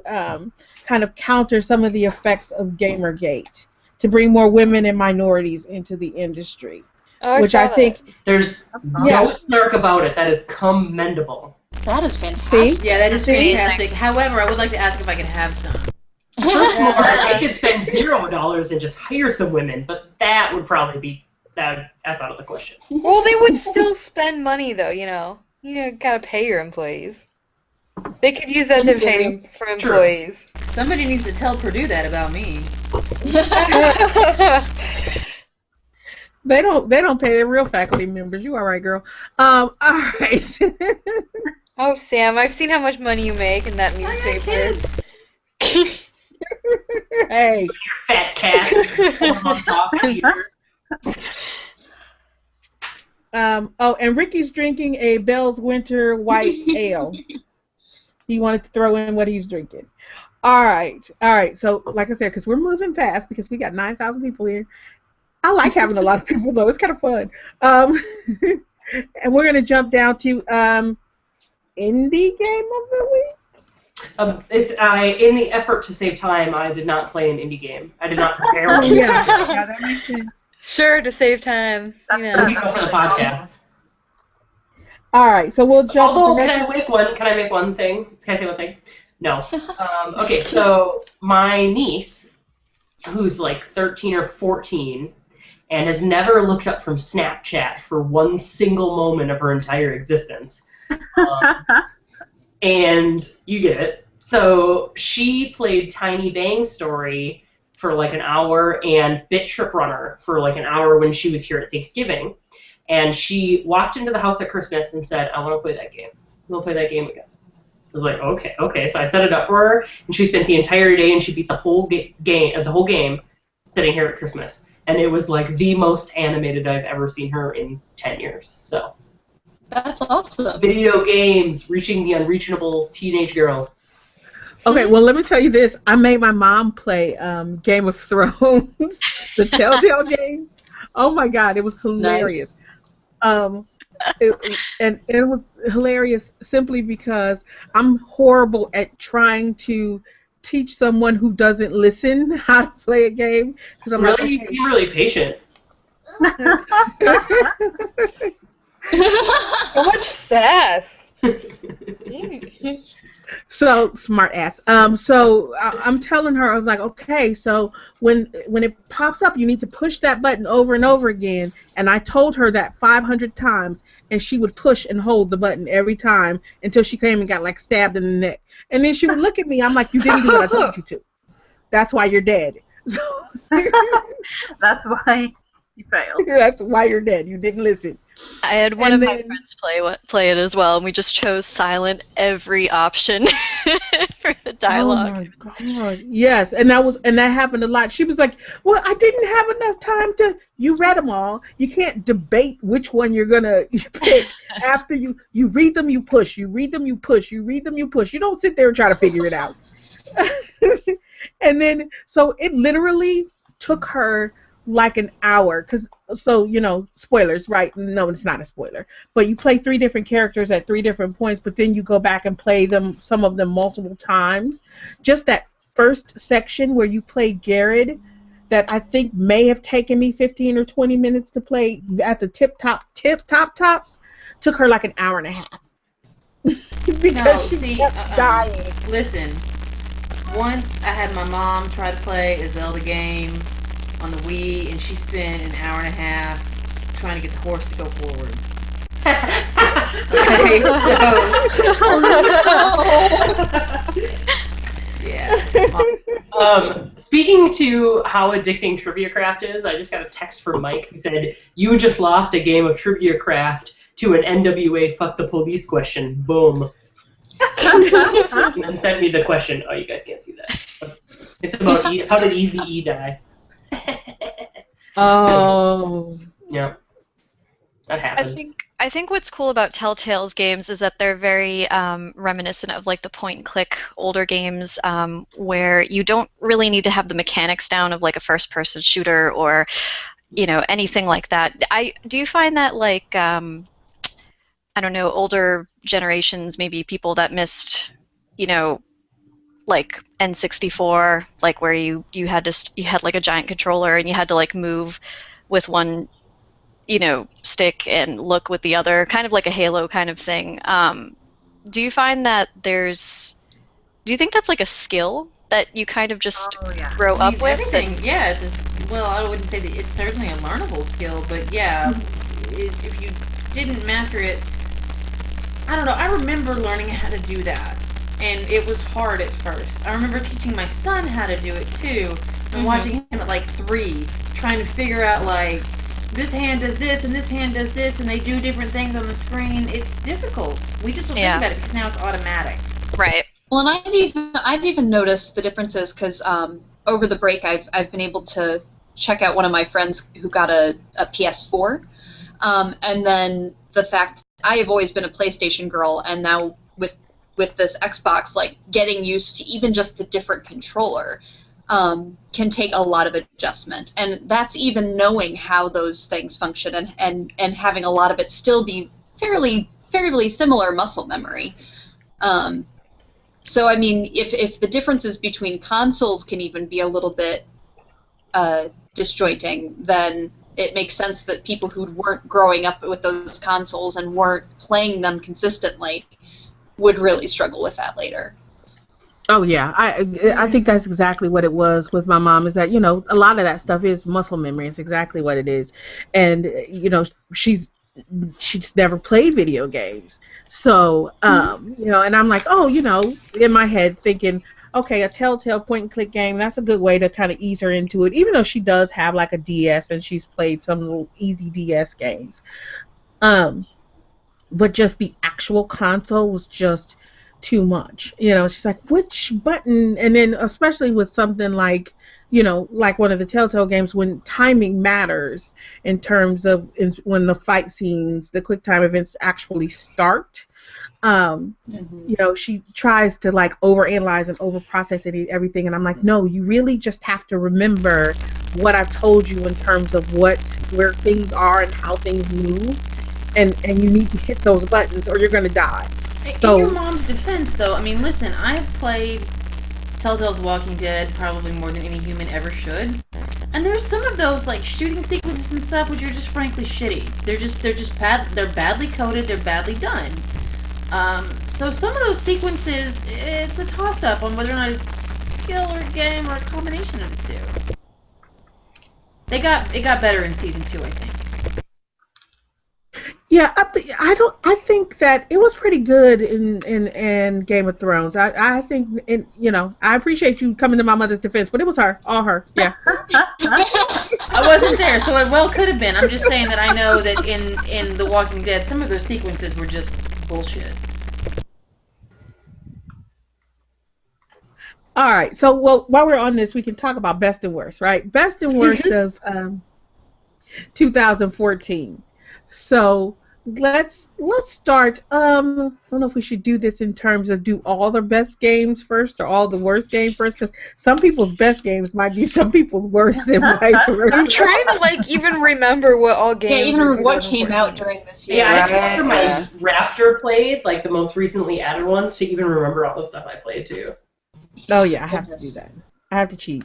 kind of counter some of the effects of Gamergate, to bring more women and minorities into the industry, Oh, which saw I think. that. There's Yeah. no snark about it. That is commendable. That is fantastic. Yeah, that is See? fantastic. However, I would like to ask if I could have some. Or they could spend $0 and just hire some women, but that would probably be that's out of the question. Well, they would still spend money though, you know. You gotta pay your employees. They could use that to In theory. pay for employees. Somebody needs to tell Purdue that about me. They don't pay their real faculty members. You all right, girl? All right. Oh, Sam, I've seen how much money you make in that newspaper. Hey. Fat cat. 4 months off a year. Oh, and Ricky's drinking a Bell's Winter White Ale. He wanted to throw in what he's drinking. All right. So, like I said, because we're moving fast because we got 9,000 people here. I like having a lot of people, though. It's kind of fun. And we're going to jump down to Indie Game of the Week. In the effort to save time, I did not play an indie game. I did not prepare one. Yeah, that makes sense. Sure, to save time. You know. We go for the podcast. All right, so we'll jump. Although, can I make one thing? Can I say one thing? No. Okay, so my niece, who's like 13 or 14, and has never looked up from Snapchat for one single moment of her entire existence. And you get it. So she played Tiny Bang Story for like an hour and Bit Trip Runner for like an hour when she was here at Thanksgiving. And she walked into the house at Christmas and said, I want to play that game. We'll play that game again. I was like, okay. So I set it up for her, and she spent the entire day, and she beat the whole game sitting here at Christmas. And it was like the most animated I've ever seen her in 10 years. So That's awesome. video games, reaching the unreachable teenage girl. Okay, well, let me tell you this. I made my mom play Game of Thrones, the Telltale game. Oh, my God, it was hilarious. Nice. It was hilarious simply because I'm horrible at trying to teach someone who doesn't listen how to play a game. Because I'm really, like, okay. You're really patient. So much sass. So smart ass. So I'm telling her, I was like, okay, so when it pops up, you need to push that button over and over again. And I told her that 500 times, and she would push and hold the button every time until she came and got like stabbed in the neck. And then she would look at me. I'm like, you didn't do what I told you to. That's why you're dead. So that's why you failed. That's why you're dead. You didn't listen. I had one of my friends play it as well, and we just chose silent every option for the dialogue. Oh my God! Yes, and that happened a lot. She was like, "Well, I didn't have enough time to." You read them all. You can't debate which one you're gonna pick after you read them. You push. You read them. You push. You read them. You push. You don't sit there and try to figure it out. And then, so it literally took her like an hour, spoilers, right? No, it's not a spoiler, but you play 3 different characters at 3 different points, but then you go back and play some of them multiple times. Just that first section where you play Garrett, that I think may have taken me 15 or 20 minutes to play at the tip tops, took her like an hour and a half. Because she kept dying. Listen, once I had my mom try to play a Zelda game on the Wii, and she spent an hour and a half trying to get the horse to go forward. Okay, so yeah. Speaking to how addicting Trivia Craft is, I just got a text from Mike who said, "You just lost a game of Trivia Craft to an NWA fuck the police question." Boom. And then sent me the question. Oh, you guys can't see that. It's about how did Eazy-E die? Oh. Yeah. That happened. I think what's cool about Telltale's games is that they're very reminiscent of like the point-and-click older games, where you don't really need to have the mechanics down of like a first-person shooter or, anything like that. Do you find that like I don't know, older generations, maybe people that missed, like N64, like where you had like a giant controller and you had to like move with one, stick and look with the other, kind of like a Halo kind of thing. Do you find that do you think that's like a skill that you kind of just grow up with? Everything, yeah. Well, I wouldn't say that it's certainly a learnable skill, but yeah, if you didn't master it, I don't know. I remember learning how to do that. and it was hard at first. I remember teaching my son how to do it too, and watching him at like 3, trying to figure out like this hand does this and this hand does this, and they do different things on the screen. It's difficult. We just don't think about it because now it's automatic. Right. Well, and I've even noticed the differences because over the break I've been able to check out one of my friends who got a PS4, and then the fact I have always been a PlayStation girl, and now with this Xbox, like getting used to even just the different controller can take a lot of adjustment, and that's even knowing how those things function and having a lot of it still be fairly similar muscle memory. So I mean, if the differences between consoles can even be a little bit disjointing, then it makes sense that people who weren't growing up with those consoles and weren't playing them consistently would really struggle with that later. Oh yeah, I think that's exactly what it was with my mom. Is that, you know, a lot of that stuff is muscle memory. It's exactly what it is, and you know, she's never played video games, so you know, and I'm like, oh, you know, in my head thinking, okay, a Telltale point and click game, that's a good way to kind of ease her into it, even though she does have like a DS and she's played some little easy DS games, but just the actual console was just too much. You know, she's like, which button? And then especially with something like, you know, like one of the Telltale games, when timing matters in terms of when the fight scenes, the quick time events actually start. You know, she tries to like overanalyze and overprocess everything, and I'm like, no, you really just have to remember what I've told you in terms of where things are and how things move, and you need to hit those buttons or you're gonna die. So, in your mom's defense, though, I mean, listen, I've played Telltale's Walking Dead probably more than any human ever should, and there's some of those like shooting sequences and stuff which are just frankly shitty. They're badly coded. They're badly done. So some of those sequences, it's a toss-up on whether or not it's skill or game or a combination of the two. It got better in season 2, I think. yeah, I think that it was pretty good in Game of Thrones. I think, you know, I appreciate you coming to my mother's defense, but it was all her. Yeah. I wasn't there, so it well could have been. I'm just saying that I know that in The Walking Dead, some of those sequences were just bullshit. All right. So, well, while we're on this, we can talk about best and worst, right? Best and worst of 2014. So let's start. I don't know if we should do this in terms of do all the best games first or all the worst games first, because some people's best games might be some people's worst and vice versa. I'm trying to like even remember what all games. Yeah, even remember what came out during this year. Yeah, right? I after my Raptor played, like the most recently added ones, to even remember all the stuff I played too. Oh yeah, I have to do that. I have to cheat.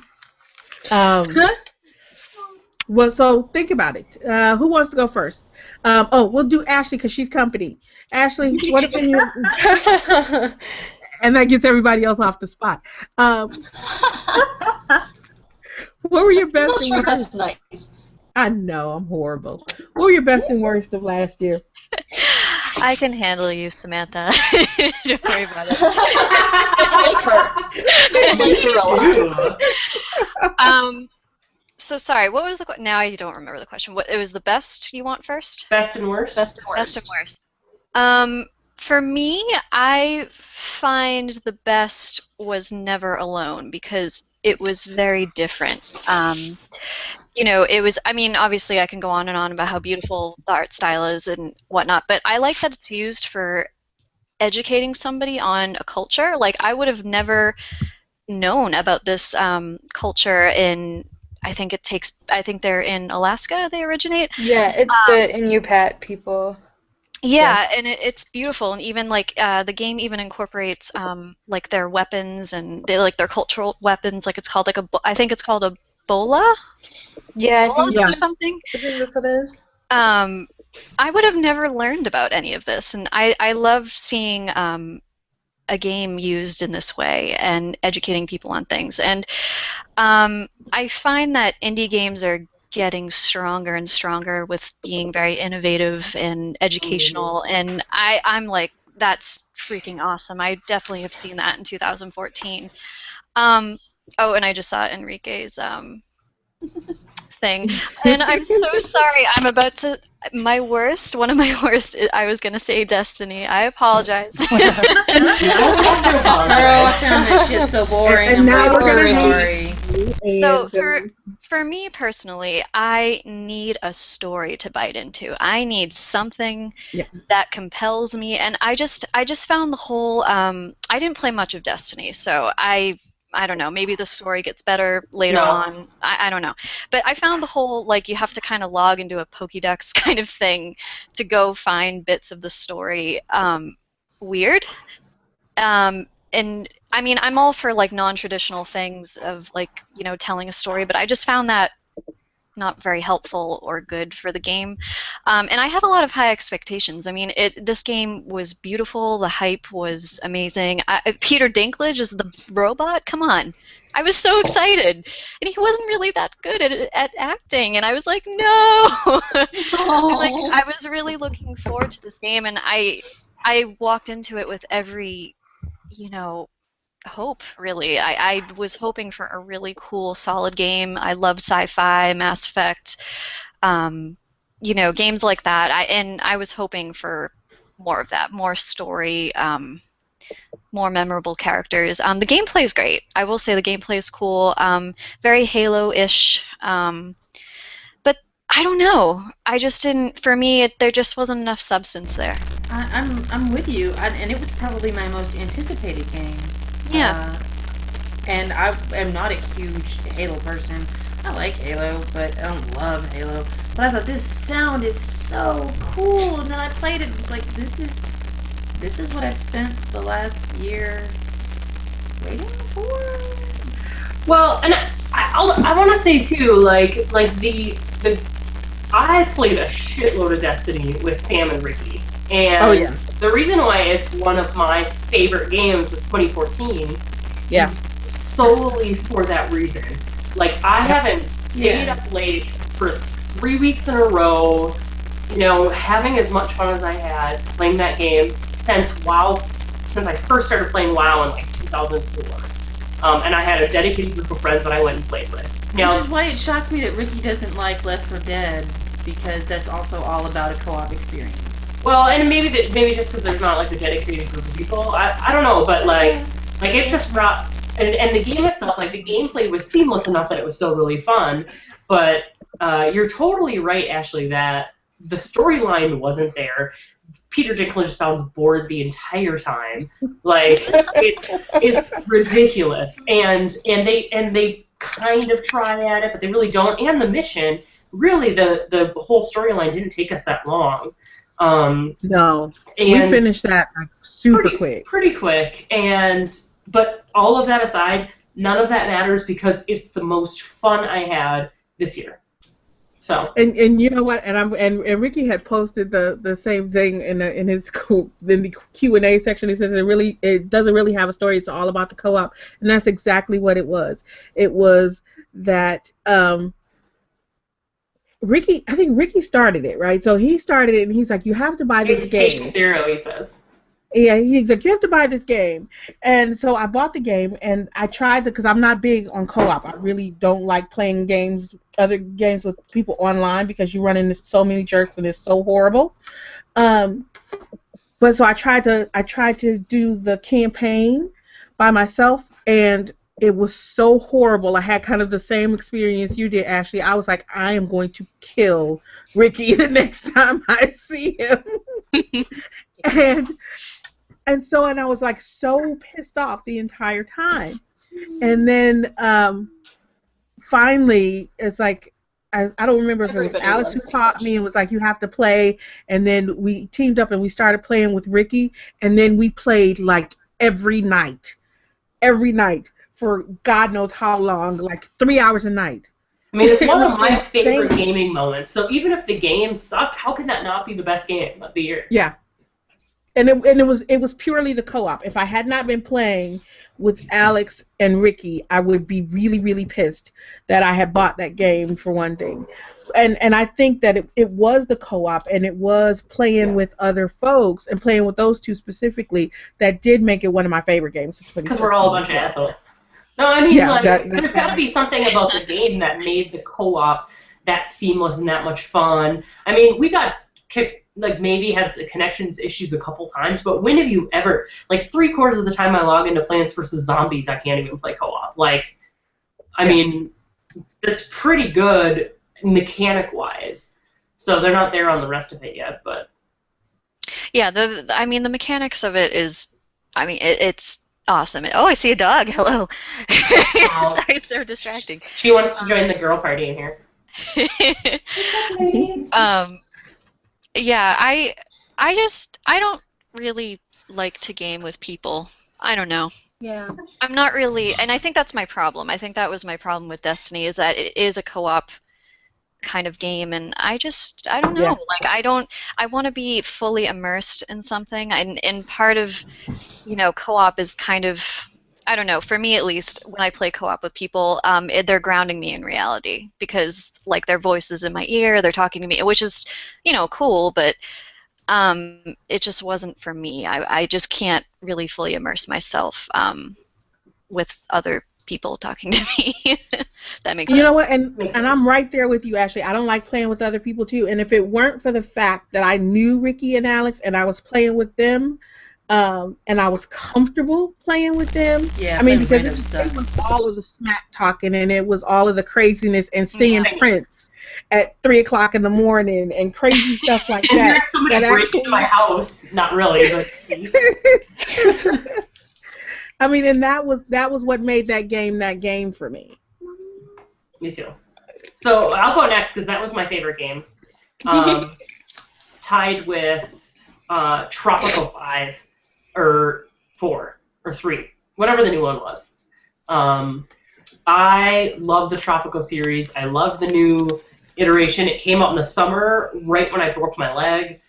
Well, so think about it. Who wants to go first? Oh, we'll do Ashley because she's company. Ashley, what have been your... And that gets everybody else off the spot. What were your best and worst? That's nice. I know, I'm horrible. What were your best and worst of last year? I can handle you, Samantha. Don't worry about it. I like her. I like her a lot. So sorry, what was the question? Now I don't remember the question. What, it was the best you want first? Best and worst? Best and worst. Best and worst. For me, I find the best was Never Alone because it was very different. You know, it was, I mean, obviously I can go on and on about how beautiful the art style is and whatnot, but I like that it's used for educating somebody on a culture. Like, I would have never known about this culture in, I think they're in Alaska, they originate. Yeah, it's the Inupiat people. Yeah, and it's beautiful, and even like the game even incorporates like their weapons and they like their cultural weapons. Like it's called like I think it's called a bola. Yeah, I think or something. I think that's what it is. I would have never learned about any of this, and I love seeing a game used in this way and educating people on things. And I find that indie games are getting stronger and stronger with being very innovative and educational, and I'm like that's freaking awesome. I definitely have seen that in 2014. Oh, and I just saw Enrique's thing. And I'm so sorry. I'm about to. One of my worst, I was going to say Destiny. I apologize. Girl, I found that shit so boring. And I'm now really we're gonna sorry. So for me personally, I need a story to bite into. I need something that compels me, and I just found the whole. I didn't play much of Destiny, so I don't know. Maybe the story gets better later on. I don't know. But I found the whole, like, you have to kind of log into a Pokédex kind of thing to go find bits of the story weird. And I mean, I'm all for, like, non-traditional things of, like, you know, telling a story, but I just found that not very helpful or good for the game. And I had a lot of high expectations. I mean, this game was beautiful. The hype was amazing. Peter Dinklage is the robot? Come on. I was so excited. And he wasn't really that good at acting. And I was like, no! And, like, I was really looking forward to this game. And I walked into it with every, you know, hope, really. I was hoping for a really cool, solid game. I love sci-fi, Mass Effect, you know, games like that. I was hoping for more of that, more story, more memorable characters. The gameplay is great. I will say the gameplay is cool, very Halo-ish. But I don't know. I just didn't. For me, there just wasn't enough substance there. I'm with you, and it was probably my most anticipated game. Yeah. And I am not a huge Halo person. I like Halo, but I don't love Halo. But I thought this sounded so cool, and then I played it and was like, this is what I've spent the last year waiting for. Well, and I want to say too, like the I played a shitload of Destiny with Sam and Ricky, and the reason why it's one of my favorite games of 2014 is solely for that reason. Like, I haven't stayed up late for 3 weeks in a row, you know, having as much fun as I had playing that game since I first started playing WoW in like 2004. And I had a dedicated group of friends that I went and played with. Now, which is why it shocks me that Ricky doesn't like Left 4 Dead, because that's also all about a co-op experience. Well, and maybe just because there's not like a dedicated group of people. I don't know, but like it just brought and the game itself, like the gameplay was seamless enough that it was still really fun. But you're totally right, Ashley, that the storyline wasn't there. Peter Dinklage sounds bored the entire time. Like it's ridiculous, and they kind of try at it, but they really don't. And the mission, really, the whole storyline didn't take us that long. No, we finished that like pretty quick. But all of that aside, none of that matters because it's the most fun I had this year. So and you know what? And Ricky had posted the same thing in the Q&A section. He says it doesn't really have a story. It's all about the co-op, and that's exactly what it was. It was that Ricky, I think Ricky started it, right? So he started it, and he's like, "You have to buy this game." Patient Zero, he says. Yeah, he's like, "You have to buy this game," and so I bought the game, and I tried to, because I'm not big on co-op. I really don't like playing other games with people online, because you run into so many jerks, and it's so horrible. But so I tried to do the campaign by myself, and it was so horrible. I had kind of the same experience you did, Ashley. I was like, I am going to kill Ricky the next time I see him. And I was like so pissed off the entire time. And then finally, it's like, I don't remember if it was Alex who taught me and was like, you have to play. And then we teamed up and we started playing with Ricky. And then we played like every night for God knows how long, like 3 hours a night. I mean, it's one of my favorite gaming moments. So even if the game sucked, how can that not be the best game of the year? Yeah. and it was purely the co-op. If I had not been playing with Alex and Ricky, I would be really, really pissed that I had bought that game, for one thing. And I think that it was the co-op, and it was playing with other folks and playing with those two specifically that did make it one of my favorite games of 2014. Because we're all a bunch of assholes. No, I mean, Yeah, like, there's got to be something about the game that made the co-op that seamless and that much fun. I mean, we got like maybe had connections issues a couple times, but when have you ever, like 3/4 of the time I log into Plants vs. Zombies, I can't even play co-op. Like, I mean, that's pretty good mechanic-wise. So they're not there on the rest of it yet, but. Yeah, I mean, the mechanics of it is, I mean, it's awesome. Oh, I see a dog. Hello. Sorry, so distracting. She wants to join the girl party in here. Yeah, I don't really like to game with people. I don't know. Yeah. I'm not really, and I think that's my problem. I think that was my problem with Destiny, is that it is a co-op kind of game, and I don't know. Yeah. Like, I want to be fully immersed in something, and part of, co-op is kind of, I don't know, for me at least, when I play co-op with people, they're grounding me in reality, because, like, their voice is in my ear, they're talking to me, which is, cool, but it just wasn't for me. I just can't really fully immerse myself with other people talking to me. That makes sense. You know what? And I'm right there with you, Ashley. I don't like playing with other people, too. And if it weren't for the fact that I knew Ricky and Alex and I was playing with them, and I was comfortable playing with them. Yeah, I mean, because it was all of the smack talking, and it was all of the craziness and singing Prince at 3 o'clock in the morning and crazy stuff like and that. Like somebody break into my house. Not really, but. I mean, and that was what made that game for me. Me too. So I'll go next because that was my favorite game. Tied with Tropical 5 or 4 or 3, whatever the new one was. I love the Tropical series. I love the new iteration. It came out in the summer, right when I broke my leg,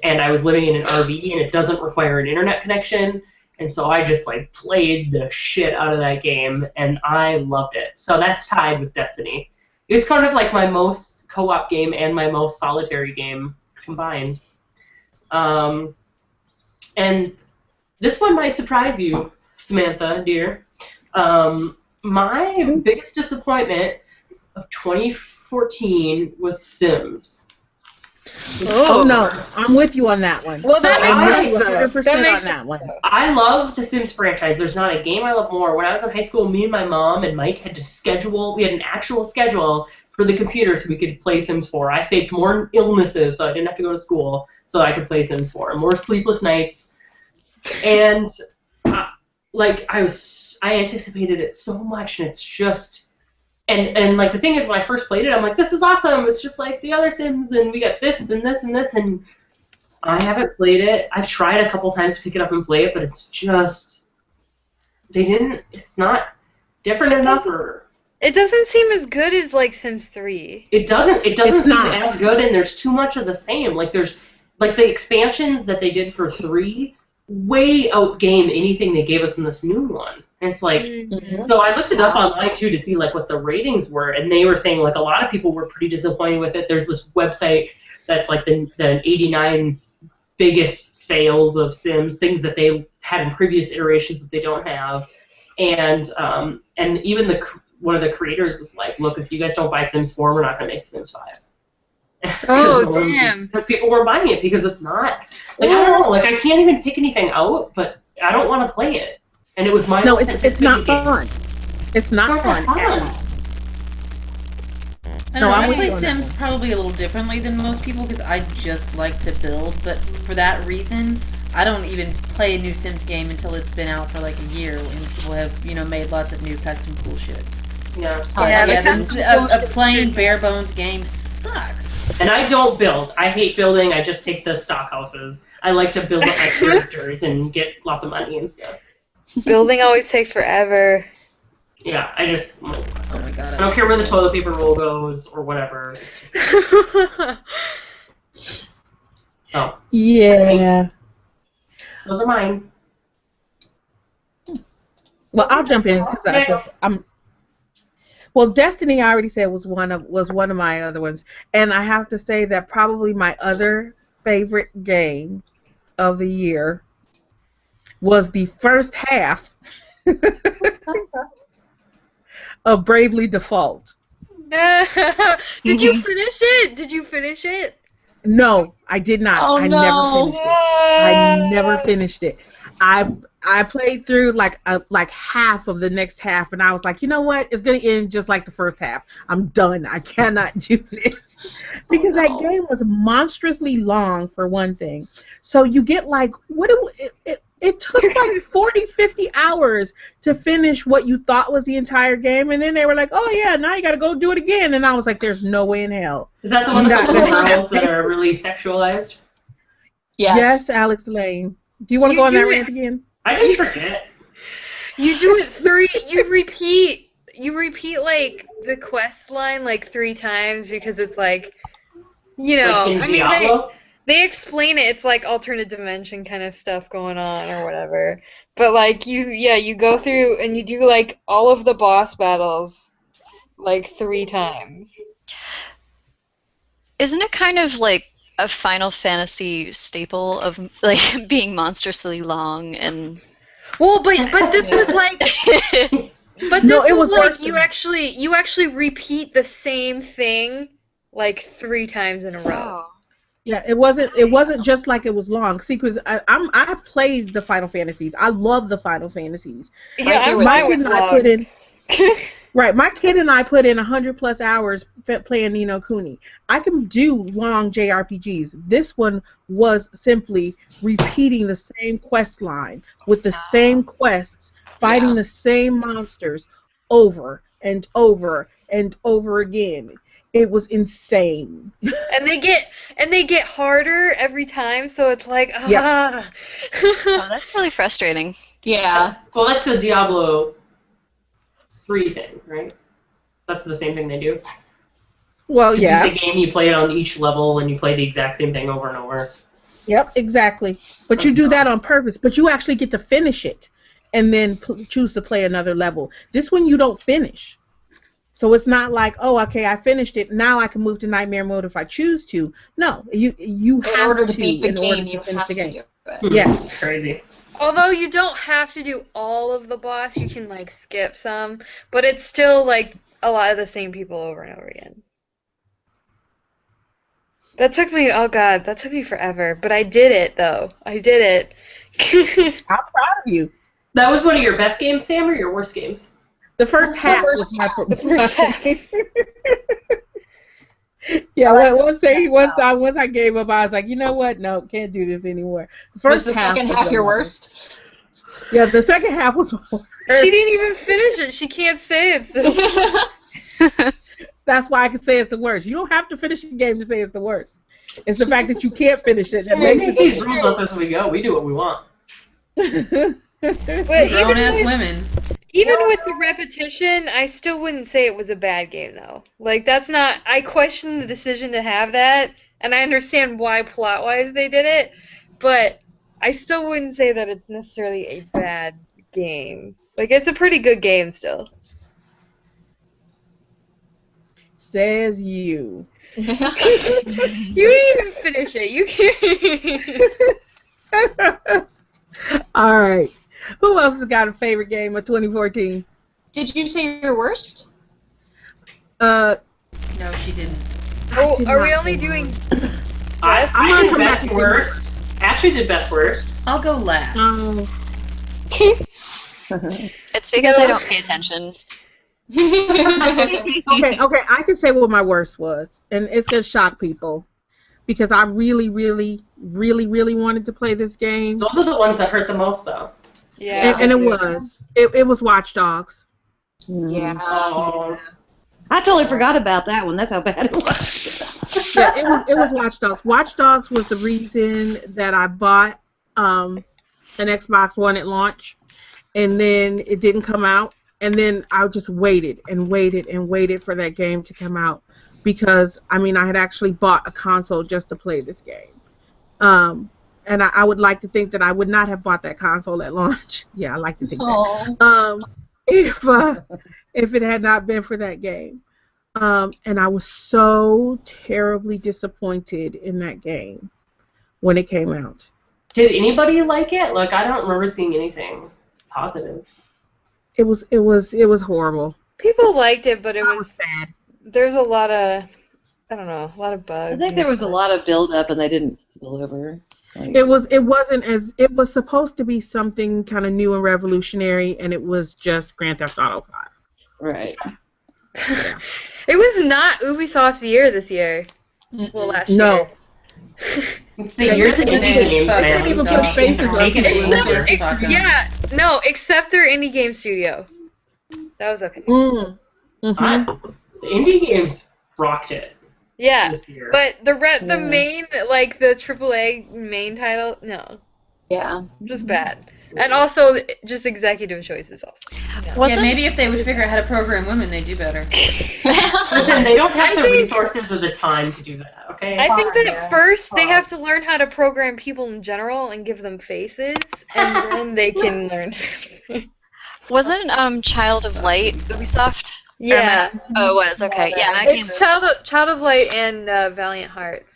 and I was living in an RV, and it doesn't require an internet connection. And so I just like played the shit out of that game, and I loved it. So that's tied with Destiny. It's kind of like my most co-op game and my most solitary game combined. And this one might surprise you, Samantha, dear. My biggest disappointment of 2014 was Sims. Oh no, I'm with you on that one. Well, that I'm makes with you sense. 100% on that one. I love the Sims franchise. There's not a game I love more. When I was in high school, me and my mom and Mike had to schedule. We had an actual schedule for the computer so we could play Sims 4. I faked more illnesses so I didn't have to go to school so I could play Sims 4. More sleepless nights, and I anticipated it so much, and it's just. And like the thing is, when I first played it, I'm like, this is awesome. It's just like the other Sims, and we got this and this and this, and I haven't played it. I've tried a couple times to pick it up and play it, but it's just it's not different enough. It doesn't seem as good as like Sims 3. It doesn't seem as good, and there's too much of the same. Like there's like the expansions that they did for 3 way outgame anything they gave us in this new one. And it's like, so I looked it up online too to see like what the ratings were, and they were saying like a lot of people were pretty disappointed with it. There's this website that's like the 89 biggest fails of Sims, things that they had in previous iterations that they don't have, and even one of the creators was like, look, if you guys don't buy Sims 4, we're not gonna make Sims 5. Oh, damn. Because people were buying it because it's not like I don't know, like I can't even pick anything out, but I don't want to play it. And it was my it's not fun. It's not fun. I play Sims probably a little differently than most people because I just like to build, but for that reason, I don't even play a new Sims game until it's been out for like a year and people have, made lots of new custom cool shit. Yeah. A plain bare bones game sucks. And I don't build. I hate building. I just take the stock houses. I like to build up my characters and get lots of money and stuff. Building always takes forever. Yeah, I just. Oh my god. I don't care where the toilet paper roll goes or whatever. Oh. Yeah. Those are mine. Well, I'll jump in because I'm. Well, Destiny, I already said was one of my other ones, and I have to say that probably my other favorite game of the year was the first half of Bravely Default. Did you finish it? Did you finish it? No, I did not. Oh, I no. never finished it. I never finished it. I played through like half of the next half, and I was like, you know what? It's gonna end just like the first half. I'm done. I cannot do this because that game was monstrously long for one thing. So you get like it took like 40, 50 hours to finish what you thought was the entire game, and then they were like, oh yeah, now you gotta go do it again, and I was like, there's no way in hell. Is that the one with the girls that are really sexualized? Yes, Alex Lane. Do you want to go on that rant again? I just forget. You do it you repeat like the quest line like 3 times because it's like, you know, Like in Diablo? they explain it. It's like alternate dimension kind of stuff going on or whatever. But like you go through and you do like all of the boss battles like 3 times. Isn't it kind of like a Final Fantasy staple of like being monstrously long and? Well, but this was like. But this No, it was was like you actually repeat the same thing like 3 times in a row. Oh. Yeah, it wasn't just like it was long. See, because I played the Final Fantasies. I love the Final Fantasies. Yeah, I'm my fine kid with and I long. put in. Right, my kid and I put in 100+ hours playing Ni no Kuni. I can do long JRPGs. This one was simply repeating the same quest line with the same quests, fighting the same monsters over and over and over again. It was insane. And they get harder every time, so it's like Oh, that's really frustrating. Yeah. Well, that's a Diablo 3 thing, right? That's the same thing they do. Well, yeah. The game, you play it on each level, and you play the exact same thing over and over. Yep, exactly. But you do that on purpose. But you actually get to finish it and then choose to play another level. This one you don't finish. So it's not like, oh, okay, I finished it. Now I can move to nightmare mode if I choose to. No, you have In order to beat the in order game, to you finish have the to game. do it. Yes. It's crazy. Although you don't have to do all of the boss, you can like skip some, but it's still like a lot of the same people over and over again. That took me forever, but I did it though. I did it. I'm proud of you. That was one of your best games, Sam, or your worst games? The first half was my first half. Yeah, once I gave up, I was like, you know what? No, can't do this anymore. The Was the second half your worst? Yeah, the second half was worse. She didn't even finish it. She can't say it. So. That's why I can say it's the worst. You don't have to finish a game to say it's the worst. It's the fact that you can't finish it that We makes make it these rules up as we go. We do what we want. But Grown-ass women. Even with the repetition, I still wouldn't say it was a bad game, though. Like, that's not... I question the decision to have that, and I understand why plot-wise they did it, but I still wouldn't say that it's necessarily a bad game. Like, it's a pretty good game still. Says you. You didn't even finish it. You can't... All right. Who else has got a favorite game of 2014? Did you say your worst? No, she didn't. Oh, did are we not only say doing... I did best worst. Ashley did best worst. I'll go last. It's because I don't pay attention. Okay, I can say what my worst was, and it's gonna shock people, because I really wanted to play this game. Those are the ones that hurt the most, though. Yeah. And it was Watch Dogs. Yeah. Oh. I totally forgot about that one. That's how bad it was. Yeah, it was Watch Dogs. Watch Dogs was the reason that I bought an Xbox One at launch, and then it didn't come out, and then I just waited and waited and waited for that game to come out, because I mean I had actually bought a console just to play this game. and I would like to think that I would not have bought that console at launch. Yeah, I like to think Oh. that. If it had not been for that game. And I was so terribly disappointed in that game when it came out. Did anybody like it? Like, I don't remember seeing anything positive. It was horrible. People liked it, but it I was sad. there's a lot of I don't know, a lot of bugs. I think there was a lot of build up and they didn't deliver. Like, It was supposed to be something kind of new and revolutionary, and it was just Grand Theft Auto 5. right. Yeah. It was not Ubisoft's year this year. Well, last No. year. It's the year of the indie games, Fuck, man. They even Ubisoft. put faces on Taking people. it. Yeah, no, except their indie game studio. That was okay. Mm. The indie games rocked it Yeah, this year. but the main, like the AAA main title, no, Yeah. just bad. And also, just executive choices also. Yeah, Wasn't maybe if they would figure out how to program women, they'd do better. Listen, they don't have I the think- resources or the time to do that, okay? I think that Yeah. first they have to learn how to program people in general and give them faces, and then they can learn. wasn't Child of Light Ubisoft? Yeah, Oh, it was. Okay. Yeah, that came. it's Child of Light and Valiant Hearts.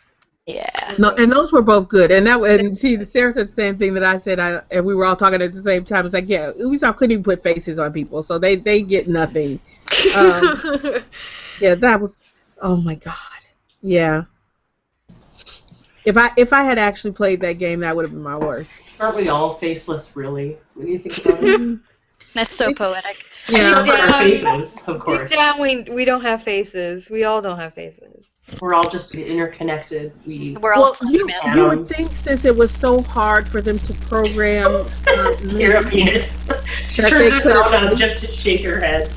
Yeah. No, and those were both good. And see, Sarah said the same thing that I said. And we were all talking at the same time. It's like, yeah, Ubisoft couldn't even put faces on people, so they get nothing. Yeah, that was. Oh my God. Yeah. If I had actually played that game, that would have been my worst. Aren't we all faceless, really? When you think about it? That's so poetic. Yeah. Except for our faces, of course. Deep down, we don't have faces. We all don't have faces. We're all just interconnected. We're all Well, Spider-Man. you would think since it was so hard for them to program. You're a penis. She That turns they herself could've- on just to shake her head.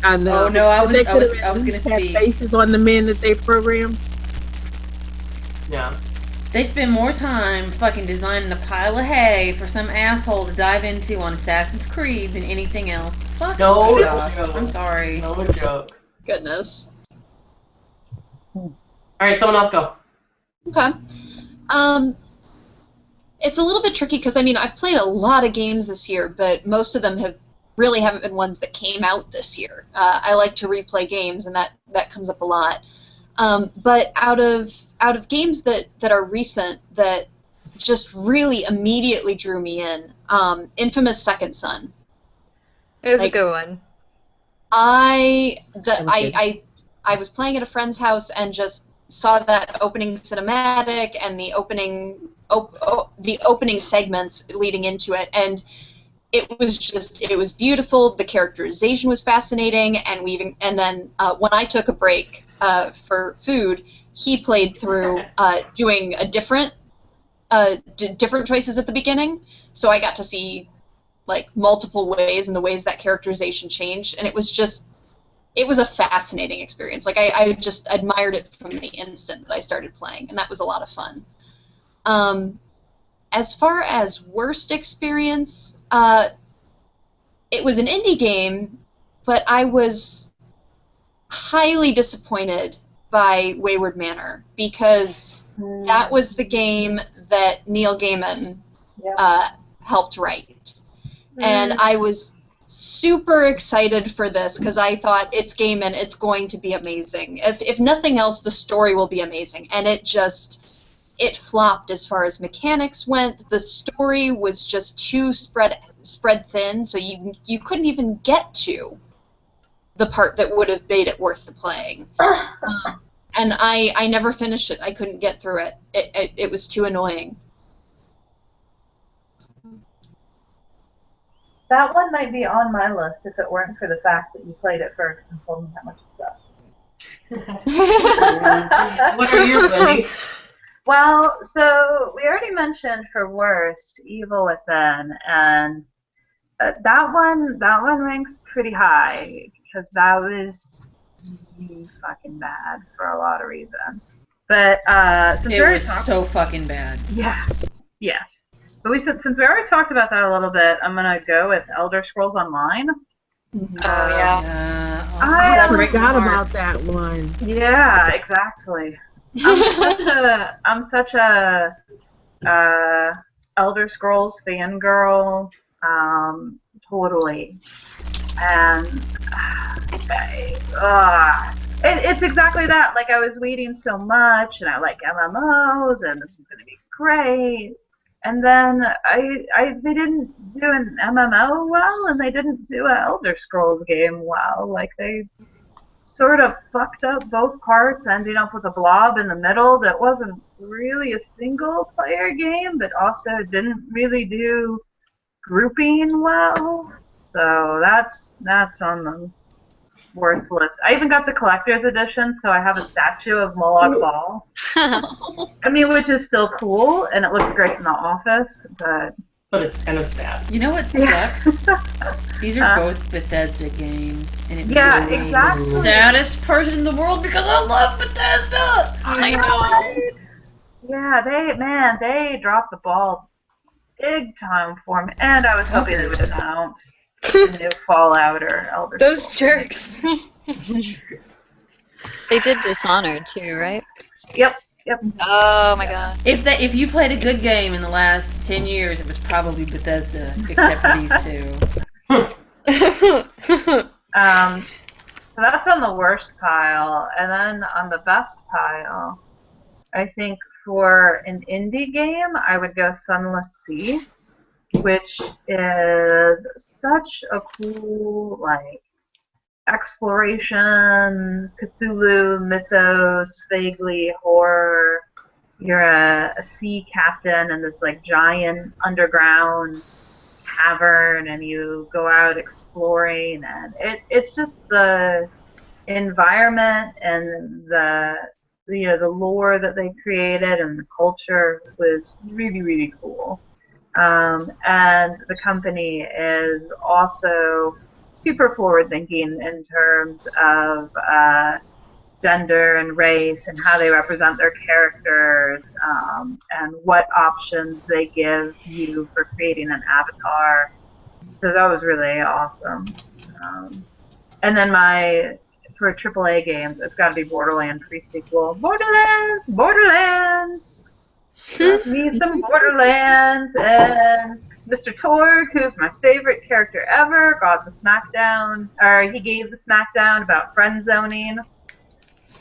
I know. Oh, no, I But was- they I was- could've I at was least gonna had speak. faces on the men that they programmed. Yeah. They spend more time fucking designing a pile of hay for some asshole to dive into on Assassin's Creed than anything else. Fuck No Ubisoft. joke. I'm sorry. No joke. Goodness. Alright, someone else go. Okay. It's a little bit tricky because I mean I've played a lot of games this year, but most of them haven't been ones that came out this year. I like to replay games, and that comes up a lot. But out of games that are recent that just really immediately drew me in, Infamous Second Son. It was Like- a good one. I Okay. was playing at a friend's house and just saw that opening cinematic and the opening segments leading into it, and it was beautiful. The characterization was fascinating, and then when I took a break for food, he played through doing a different choices at the beginning, so I got to see like multiple ways and the ways that characterization changed, and it was a fascinating experience. Like I just admired it from the instant that I started playing, and that was a lot of fun. As far as worst experience, it was an indie game, but I was highly disappointed by Wayward Manor because that was the game that Neil Gaiman helped write. And I was super excited for this because I thought it's Gaiman, it's going to be amazing. If nothing else, the story will be amazing. And it flopped as far as mechanics went. The story was just too spread thin, so you couldn't even get to the part that would have made it worth the playing. And I never finished it. I couldn't get through it. It was too annoying. That one might be on my list if it weren't for the fact that you played it first and told me how much it sucked. What are you, Wendy? Well, so we already mentioned for worst, Evil Within, and that one ranks pretty high because that was really fucking bad for a lot of reasons. But since we It already was talked, so fucking bad. yeah, yes. But since we already talked about that a little bit, I'm gonna go with Elder Scrolls Online. Oh yeah. I that breaks my forgot heart. about that one. Yeah, exactly. I'm such a Elder Scrolls fangirl, totally. And it's exactly that. Like, I was waiting so much, and I like MMOs, and this is going to be great. And then they didn't do an MMO well, and they didn't do an Elder Scrolls game well. Like, they sort of fucked up both parts, ending up with a blob in the middle that wasn't really a single player game, but also didn't really do grouping well. So that's on the worst list. I even got the collector's edition, so I have a statue of Moloch Ball. I mean, which is still cool, and it looks great in the office, but it's kind of sad. You know what sucks? These are both Bethesda games, and it yeah, makes me exactly. the saddest person in the world because I love Bethesda. I know. Yeah, they dropped the ball big time for me, and I was hoping they would announce the new Fallout or Elder Those Scrolls. jerks. They did Dishonored too, right? Yep. Oh my god. If you played a good game in the last 10 years, it was probably Bethesda, except for these two. So that's on the worst pile, and then on the best pile, I think for an indie game, I would go Sunless Sea, which is such a cool, like, exploration, Cthulhu mythos, vaguely horror. You're a sea captain in this, like, giant underground cavern, and you go out exploring, and it's just the environment and the lore that they created and the culture was really, really cool. And the company is also super forward-thinking in terms of gender and race and how they represent their characters, and what options they give you for creating an avatar. So that was really awesome. And then for AAA games, it's got to be Borderlands pre-sequel. Borderlands! Give me some Borderlands, and Mr. Torg, who's my favorite character ever, got the smackdown, or he gave the smackdown about friend zoning,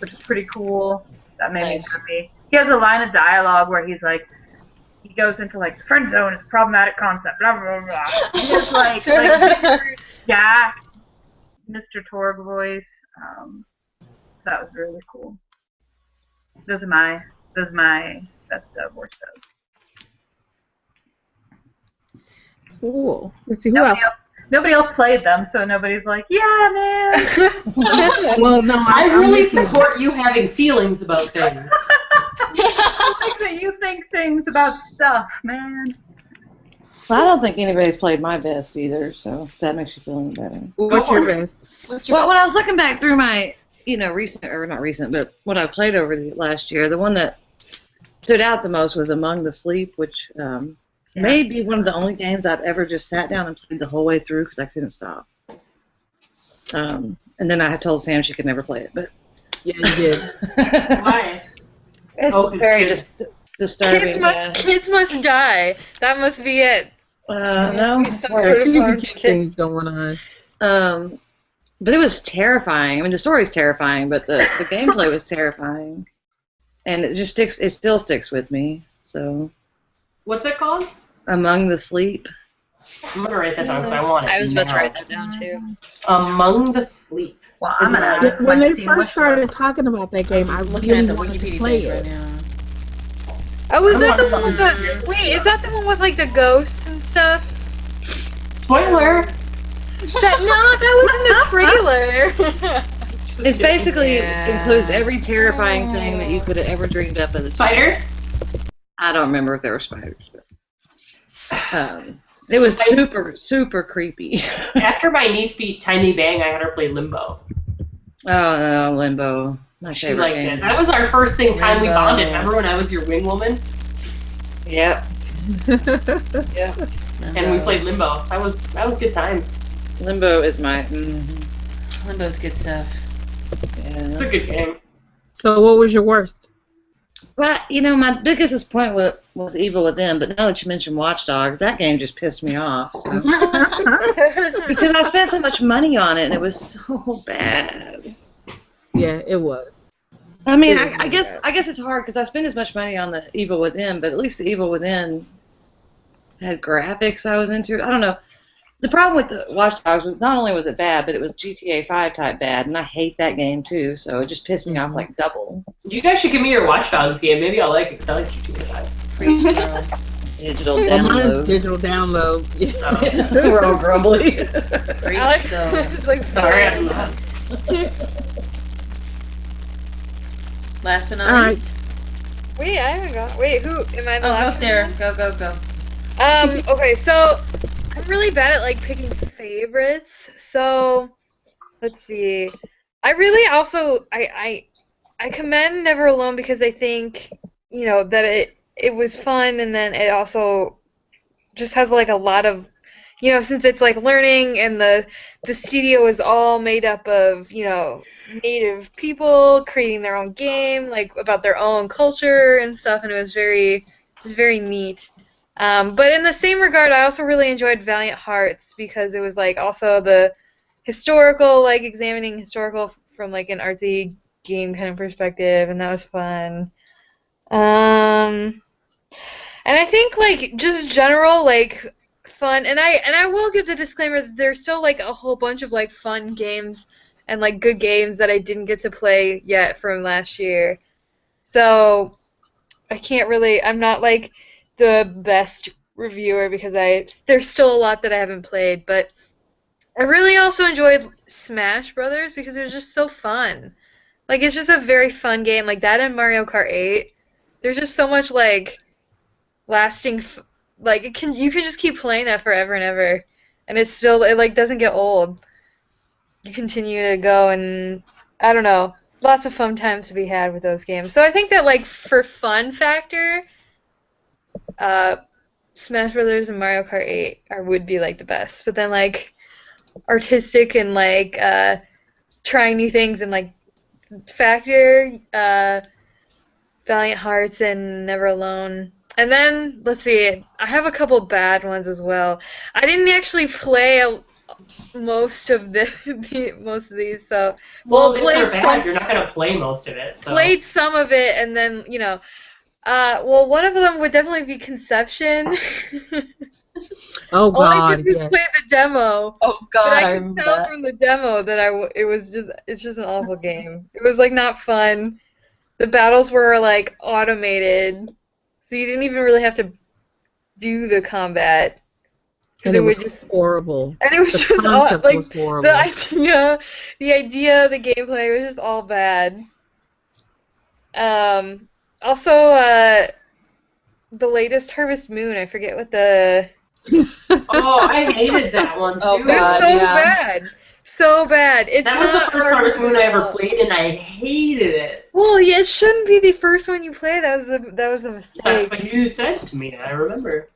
which is pretty cool. That made me happy. He has a line of dialogue where he's like, he goes into like, the friend zone is a problematic concept, blah, blah, blah. He has like super jacked Mr. Torg voice. That was really cool. Those are my best of, worst of. Cool. Let's see, who else? Nobody else played them, so nobody's like, yeah, man. Well, no, I really support you having feelings about things. I like that you think things about stuff, man. Well, I don't think anybody's played my best either, so if that makes you feel any better. What's your best? Well, when I was looking back through my, recent, or not recent, but what I've played over the last year, the one that stood out the most was Among the Sleep, which may be one of the only games I've ever just sat down and played the whole way through because I couldn't stop. And then I had told Sam she could never play it, but yeah, you did. Why? It's very disturbing. Kids must die. That must be it. No, it's Some worse. sort of Things going on. But it was terrifying. I mean, the story's terrifying, but the gameplay was terrifying, and it just sticks. It still sticks with me. So. What's it called? Among the Sleep. I'm gonna write that down because I want it. I was about to write that down too. Among the Sleep. Well, I'm gonna. When they first started talking about that game, I Looking at really the wanted to Wikipedia play page right it. now. Oh, is that the one with the... Wait, is that the one with, like, the ghosts and stuff? Spoiler! That was in the trailer. It basically includes every terrifying thing that you could have ever dreamed up as a child. Spiders? I don't remember if there were spiders, but it was super, super creepy. After my niece beat Tiny Bang, I had her play Limbo. Oh, no, Limbo. My She favorite liked game. it. That was our first thing time we Limbo. bonded. Remember when I was your wing woman? Yep. Yep. And we played Limbo. That was good times. Limbo is my... Limbo's good stuff. It's a Yeah. good game. So what was your worst? Well, my biggest disappointment was Evil Within, but now that you mentioned Watch Dogs, that game just pissed me off. So. Because I spent so much money on it, and it was so bad. Yeah, it was. I mean, I guess it's hard because I spend as much money on the Evil Within, but at least the Evil Within had graphics I was into. I don't know. The problem with the Watch Dogs was not only was it bad, but it was GTA 5 type bad, and I hate that game too, so it just pissed me off like double. You guys should give me your Watch Dogs game. Maybe I'll like it because I like GTA 5. Digital Well, mine's download. digital download. We're all grumbly. Alex, it's like Sorry, I'm not. Last but not All right. least. Wait, I haven't got. Wait, who am I? The Oh, go last Sarah. one? Go. Okay, so I'm really bad at like picking favorites. So let's see. I really also I commend Never Alone because I think that it was fun, and then it also just has like a lot of since it's like learning, and the studio is all made up of native people creating their own game, like about their own culture and stuff, and it was very neat. But in the same regard, I also really enjoyed Valiant Hearts because it was like also the historical, like examining historical from like an artsy game kind of perspective, and that was fun. And I think like just general like fun, and I will give the disclaimer that there's still like a whole bunch of like fun games and like good games that I didn't get to play yet from last year. So I'm not like the best reviewer because there's still a lot that I haven't played, but I really also enjoyed Smash Brothers because it was just so fun. Like it's just a very fun game, like that and Mario Kart 8. There's just so much like lasting, like you can just keep playing that forever and ever, and it like doesn't get old. You continue to go, and I don't know, lots of fun times to be had with those games. So I think that like for fun factor, Smash Brothers and Mario Kart 8 would be like the best. But then like artistic and like trying new things and like factor, Valiant Hearts and Never Alone. And then let's see, I have a couple bad ones as well. I didn't actually play most of these, so Well, if played they're bad, you're not gonna play most of it. So. Played some of it, and then well, one of them would definitely be Conception. Oh All I God, did was yes. play the demo. Oh But God, I I could remember tell that. from the demo that it's just an awful game. It was like not fun. The battles were like automated, so you didn't even really have to do the combat. And it would was just horrible. and it was The just all, concept like was horrible. the idea, the gameplay was just all bad. Also, the latest Harvest Moon, I forget what the. Oh, I hated that one too. Oh, It was God, so yeah. bad, so bad. It's That was not the first Harvest Moon I ever fault. played, and I hated it. Well, yeah, it shouldn't be the first one you play. That was a That's mistake. what you said to me. I remember.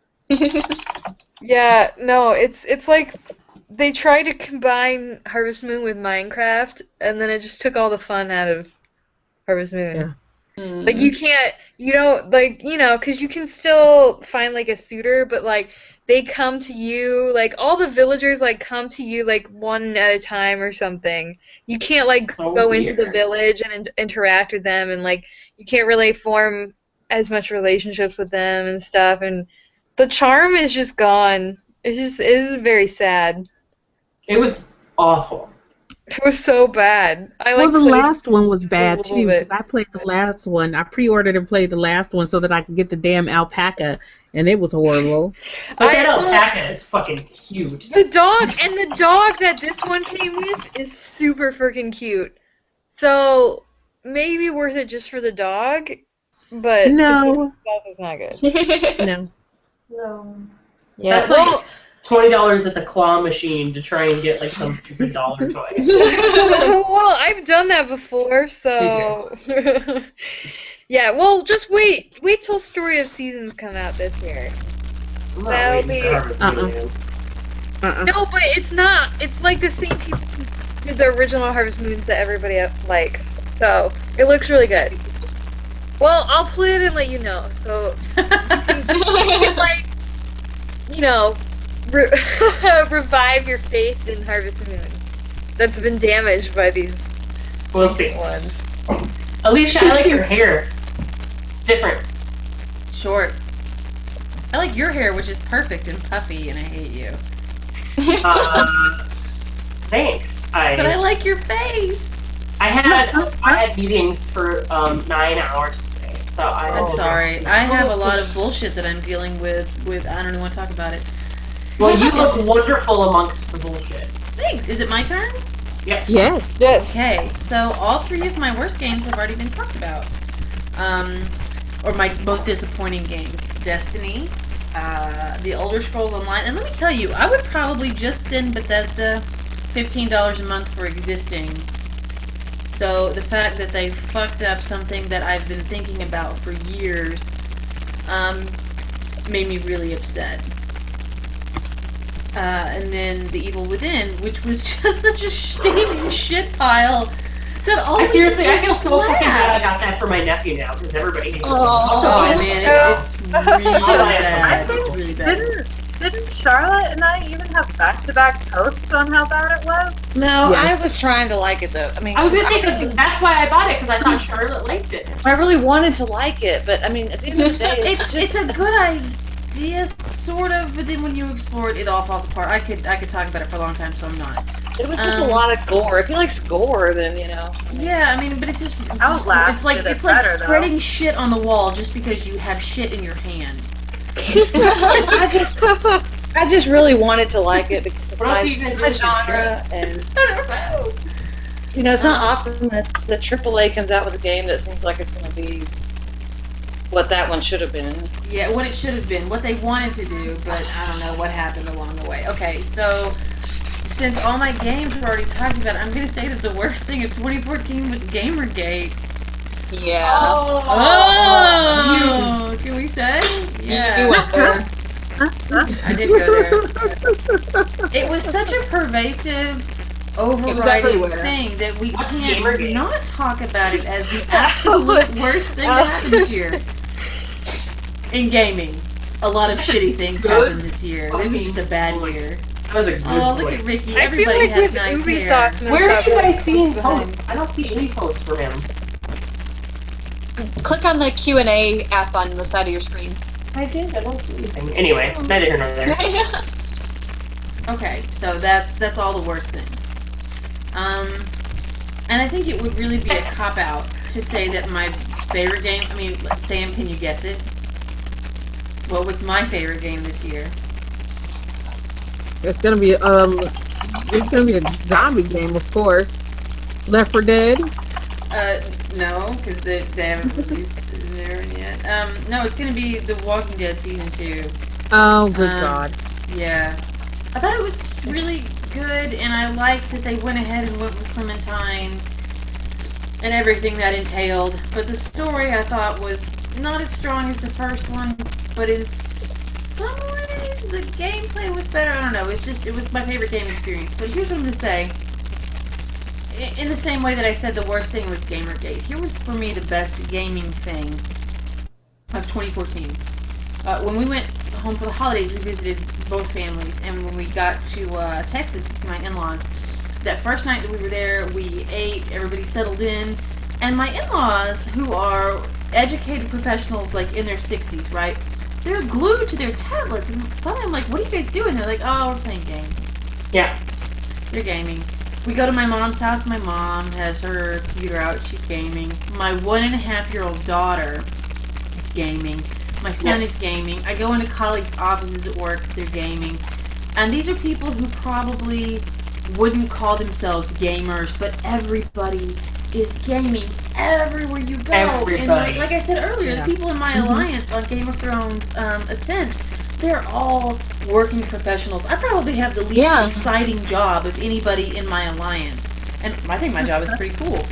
Yeah, no, it's like they tried to combine Harvest Moon with Minecraft, and then it just took all the fun out of Harvest Moon. Yeah. Like you don't like, because you can still find like a suitor, but like they come to you, like all the villagers like come to you like one at a time or something. You can't like So go into the weird. village and interact with them, and like you can't really form as much relationships with them and stuff, and the charm is just gone. It is very sad. It was awful. It was so bad. Well, the last one was bad little too, bit. because I played the last one. I pre-ordered and played the last one so that I could get the damn alpaca, and it was horrible. But that well, alpaca is fucking cute. The dog that this one came with is super freaking cute. So maybe worth it just for the dog, but No. the game itself is not good. No. No. Yeah, That's like $20 at the claw machine to try and get like some stupid dollar toy. well, I've done that before, so yeah. Well, just wait till Story of Seasons come out this year. I'm not That'll waiting be- for Harvest Moon, man. No, but it's not. It's like the same people who did the original Harvest Moons that everybody else likes. So it looks really good. Well, I'll play it and let you know. So you can like, you know, revive your faith in Harvest Moon that's been damaged by these We'll see. ones. Alicia, I like your hair. It's different. Short. I like your hair, which is perfect and puffy, and I hate you. Thanks. But I like your face. I had meetings for 9 hours today, so I'm sorry. I have a lot of bullshit that I'm dealing with. I don't even want to talk about it. Well, you look wonderful amongst the bullshit. Thanks. Is it my turn? Yep. Yes. Okay. So all 3 of my worst games have already been talked about. Or my most disappointing games: Destiny, The Elder Scrolls Online, and let me tell you, I would probably just send Bethesda $15 a month for existing. So the fact that they fucked up something that I've been thinking about for years made me really upset. And then The Evil Within, which was just such a steaming shit pile. I feel so fucking bad I got that for my nephew now, because everybody hates it. Oh man, it's really bad. I It's really bad. Didn't Charlotte and I even have back-to-back posts on how bad it was? No, Yes. I was trying to like it though. I mean, I was gonna say, because that's why I bought it, because I thought Charlotte liked it. I really wanted to like it, but I mean, at the end of the day, It's a good idea, sort of, but then when you explore it, it all falls apart. I could talk about it for a long time, so I'm not. it was just a lot of gore. If he likes gore, then you know. Yeah, I mean, but it's just Outlast it's like did it it's like better, though. spreading shit on the wall just because you have shit in your hand. I just really wanted to like it because it's What else are you my gonna do with your genre, and I don't know. you know, it's not often that the AAA comes out with a game that seems like it's going to be what that one should have been. Yeah, what it should have been, what they wanted to do, but I don't know what happened along the way. Okay, so since all my games were already talked about, I'm gonna say that the worst thing of 2014 was Gamergate. Yeah. Oh, can we say? Yeah. You went there. I did go there. It was such a pervasive, overriding everywhere. thing that we What's can't Gamergate? not talk about it as the absolute worst thing that happened this year. In gaming, a lot of shitty things happened this year. It was just a bad year. That was a good Oh, look boy. at Ricky. I feel Everybody like has with nice Ubisoft hair. and Where are stuff, you guys seeing behind. posts? I don't see any posts from him. Click on the Q&A app on the side of your screen. I did. I don't see anything. Anyway, neither here nor there. Okay, so that's all the worst things. And I think it would really be a cop-out to say that my favorite game, I mean, Sam, can you guess it? What was my favorite game this year? It's gonna be a zombie game, of course. Left 4 Dead. No, because they haven't released it there yet. No, it's gonna be The Walking Dead Season 2. Oh, good God. Yeah. I thought it was just really good, and I liked that they went ahead and went with Clementine and everything that entailed. But the story I thought was not as strong as the first one, but in some ways the gameplay was better. I don't know. It was my favorite game experience. But here's what I'm gonna say. In the same way that I said the worst thing was Gamergate, here was for me the best gaming thing of 2014. When we went home for the holidays, we visited both families, and when we got to Texas to see my in-laws, that first night that we were there, we ate, everybody settled in, and my in-laws, who are educated professionals, like in their 60s, right? They're glued to their tablets, and finally I'm like, what are you guys doing? They're like, oh, we're playing games. Yeah. They're gaming. We go to my mom's house. My mom has her computer out. She's gaming. My 1.5-year-old daughter is gaming. My son is gaming. I go into colleagues' offices at work. They're gaming. And these are people who probably wouldn't call themselves gamers, but everybody is gaming everywhere you go. Everybody. And like I said earlier, the people in my alliance on Game of Thrones Ascent, they're all working professionals. I probably have the least exciting job of anybody in my alliance. And I think my job is pretty cool.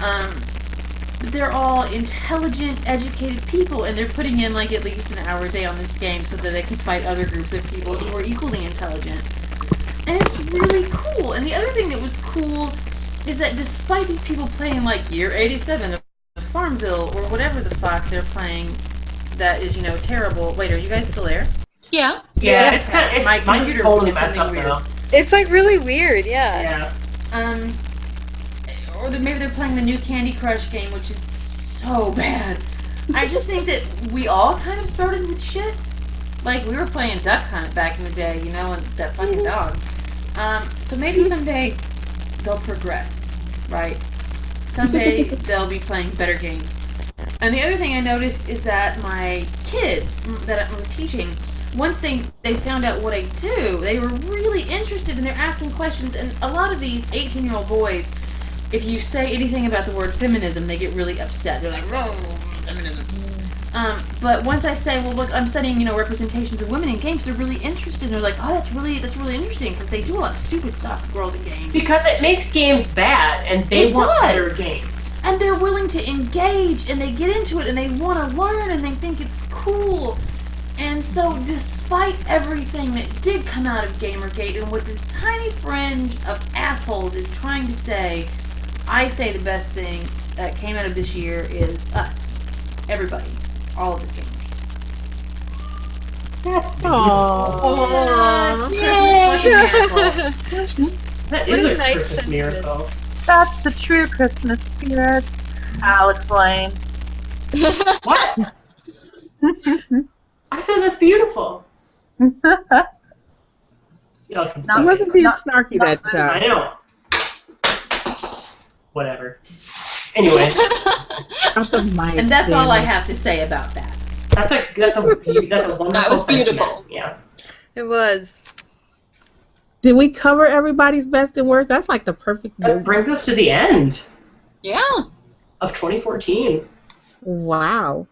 But they're all intelligent, educated people, and they're putting in like at least an hour a day on this game so that they can fight other groups of people who are equally intelligent. And it's really cool. And the other thing that was cool is that despite these people playing like Year 87 of Farmville or whatever the fuck they're playing that is, terrible. Wait, are you guys still there? Yeah. Yeah, it's kind of, my mine's computer totally did messed something up weird. now. It's like really weird, yeah. Yeah. Or maybe they're playing the new Candy Crush game, which is so bad. I just think that we all kind of started with shit. Like, we were playing Duck Hunt back in the day, and that fucking dog. So maybe someday they'll progress, right? Someday they'll be playing better games. And the other thing I noticed is that my kids that I was teaching, once they found out what I do, they were really interested and they're asking questions. And a lot of these 18-year-old boys, if you say anything about the word feminism, they get really upset. They're like, "Oh, feminism." But once I say, "Well, look, I'm studying, representations of women in games," they're really interested. And they're like, "Oh, that's really interesting," because they do a lot of stupid stuff with girls in games. Because it makes games bad, and they want better games. And they're willing to engage, and they get into it, and they want to learn, and they think it's cool. And so, despite everything that did come out of Gamergate, and what this tiny fringe of assholes is trying to say, I say the best thing that came out of this year is us. Everybody. All of us gamers. That's beautiful. That is a nice Christmas sentiment. miracle. That's the true Christmas spirit. I'll explain. What? I said that's beautiful. Y'all can I suck wasn't it. being snarky that I time. know. Whatever. Anyway, And that's all I have to say about that. that's a wonderful. That was sentiment. beautiful. Yeah. It was. Did we cover everybody's best and worst? That's like the perfect That note. brings us to the end Yeah. of 2014. Wow.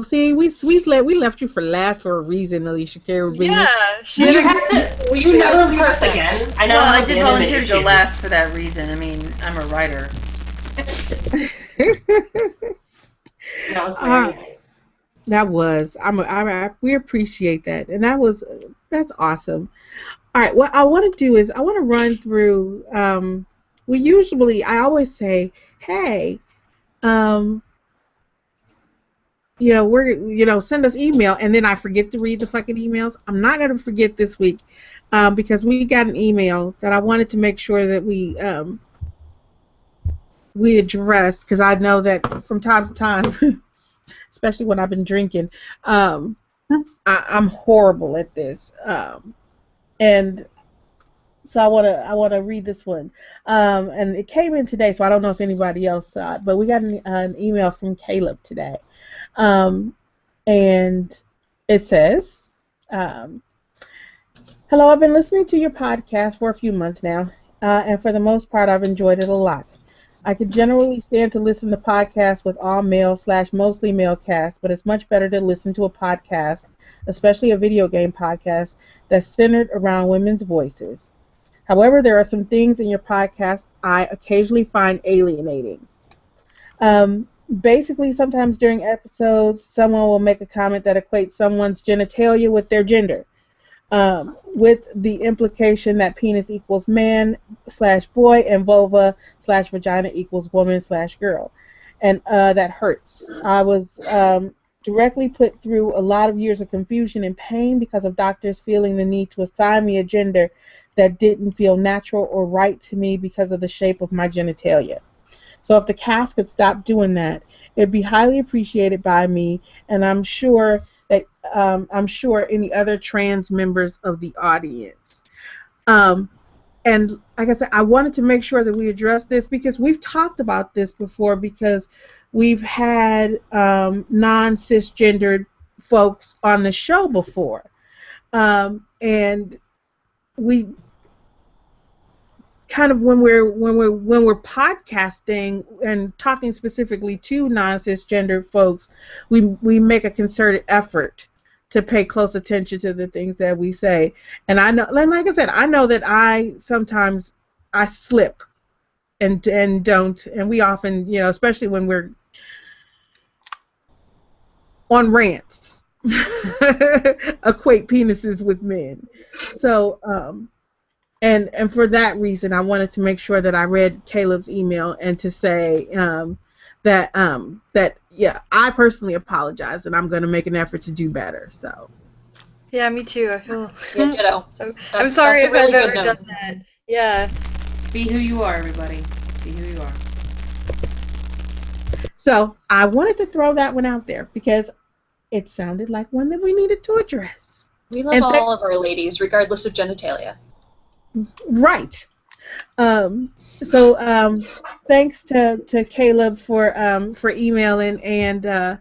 See, we left you for last for a reason, Alicia Carabini. Yeah. Will you have to? Will you That was never do this perfect. again? I know. Well, I'm I did volunteer to go last for that reason. I mean, I'm a writer. That was very nice. That was. We appreciate that, and that's awesome. All right, what I want to do is I want to run through. I always say, hey, send us email, and then I forget to read the fucking emails. I'm not gonna forget this week, because we got an email that I wanted to make sure that we address, because I know that from time to time, especially when I've been drinking, I'm horrible at this, and so I want to read this one, and it came in today, so I don't know if anybody else saw it, but we got an email from Caleb today, and it says, "Hello, I've been listening to your podcast for a few months now, and for the most part, I've enjoyed it a lot. I could generally stand to listen to podcasts with all male / mostly male cast, but it's much better to listen to a podcast, especially a video game podcast, that's centered around women's voices. However, there are some things in your podcast I occasionally find alienating. Basically, sometimes during episodes, someone will make a comment that equates someone's genitalia with their gender, with the implication that penis equals man / boy and vulva / vagina equals woman / girl. And that hurts. I was directly put through a lot of years of confusion and pain because of doctors feeling the need to assign me a gender that didn't feel natural or right to me because of the shape of my genitalia. So if the cast could stop doing that, it'd be highly appreciated by me, and I'm sure any other trans members of the audience." And like I said, I wanted to make sure that we address this because we've talked about this before, because we've had non-cisgendered folks on the show before, and we kind of when we're podcasting and talking specifically to non-cisgender folks, we make a concerted effort to pay close attention to the things that we say. And I know, like I said, I know that I sometimes slip and don't, and we often, especially when we're on rants, equate penises with men. So and for that reason, I wanted to make sure that I read Caleb's email and to say I personally apologize, and I'm going to make an effort to do better. So. Yeah, me too. I feel. Yeah, ditto. I'm sorry that's a if really I've good ever note. done that. Yeah. Be who you are, everybody. Be who you are. So I wanted to throw that one out there because it sounded like one that we needed to address. We love all of our ladies, regardless of genitalia. Right. So thanks to Caleb for emailing and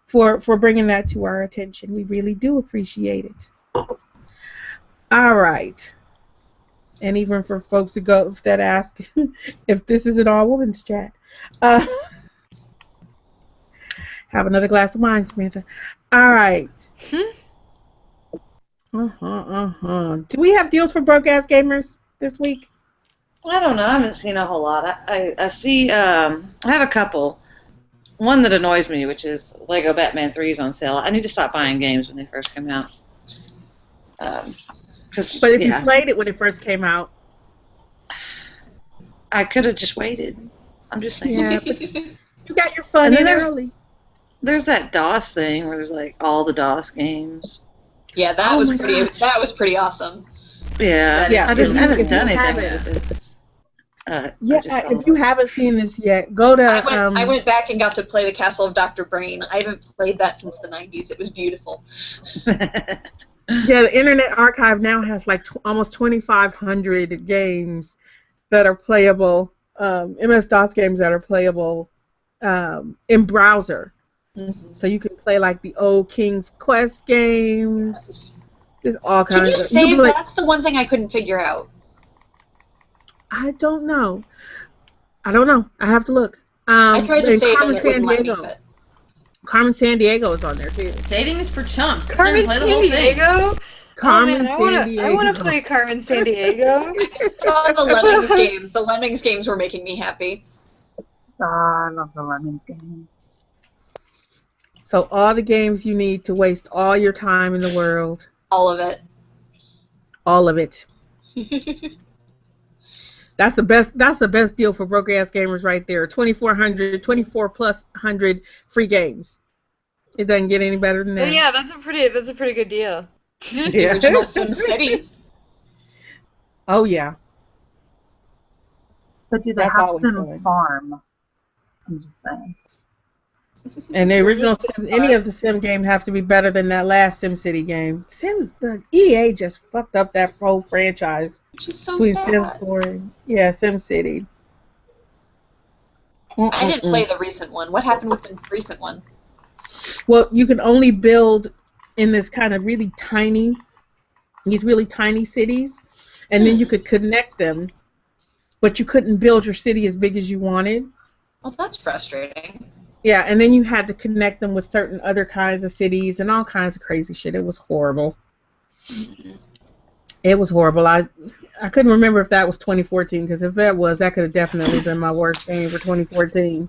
for bringing that to our attention. We really do appreciate it. All right. And even for folks that ask if this is an all-women's chat. Have another glass of wine, Samantha. All right. Do we have deals for broke-ass gamers this week? I don't know. I haven't seen a whole lot. I see. I have a couple. One that annoys me, which is Lego Batman 3 is on sale. I need to stop buying games when they first come out. But if you played it when it first came out, I could have just waited. I'm just saying. Yeah, but you got your fun in early. There's that DOS thing where there's like all the DOS games. Yeah, that was pretty. God. That was pretty awesome. Yeah, I haven't done anything with it. If you haven't seen this yet, go to. I went back and got to play the Castle of Dr. Brain. I haven't played that since the 90s. It was beautiful. Yeah, the Internet Archive now has like almost 2,500 games that are playable, MS-DOS games that are playable in browser. Mm-hmm. So you can play like the old King's Quest games. There's all kinds of. Can you save? That's the one thing I couldn't figure out. I don't know. I have to look. I tried to save and it wouldn't let me, but... Carmen Sandiego is on there too. Saving is for chumps. Carmen Sandiego? Carmen Sandiego. I want to play Carmen Sandiego. The Lemmings games. The Lemmings games were making me happy. I love the Lemmings games. So all the games you need to waste all your time in the world. All of it. All of it. That's the best deal for broke ass gamers right there. 24 plus 100 free games. It doesn't get any better than that. Well, yeah, that's a pretty good deal. The original SimCity. Oh yeah. But do they have Sim Farm? I'm just saying. And the original any of the Sim games have to be better than that last SimCity game. The EA just fucked up that whole franchise. Which is so sad. SimCity. I didn't play the recent one. What happened with the recent one? Well, you can only build in this kind of really tiny cities, and then you could connect them, but you couldn't build your city as big as you wanted. Well, that's frustrating. Yeah, and then you had to connect them with certain other kinds of cities and all kinds of crazy shit. It was horrible. Mm-hmm. It was horrible. I couldn't remember if that was 2014, because if that was, that could have definitely been my worst game for 2014.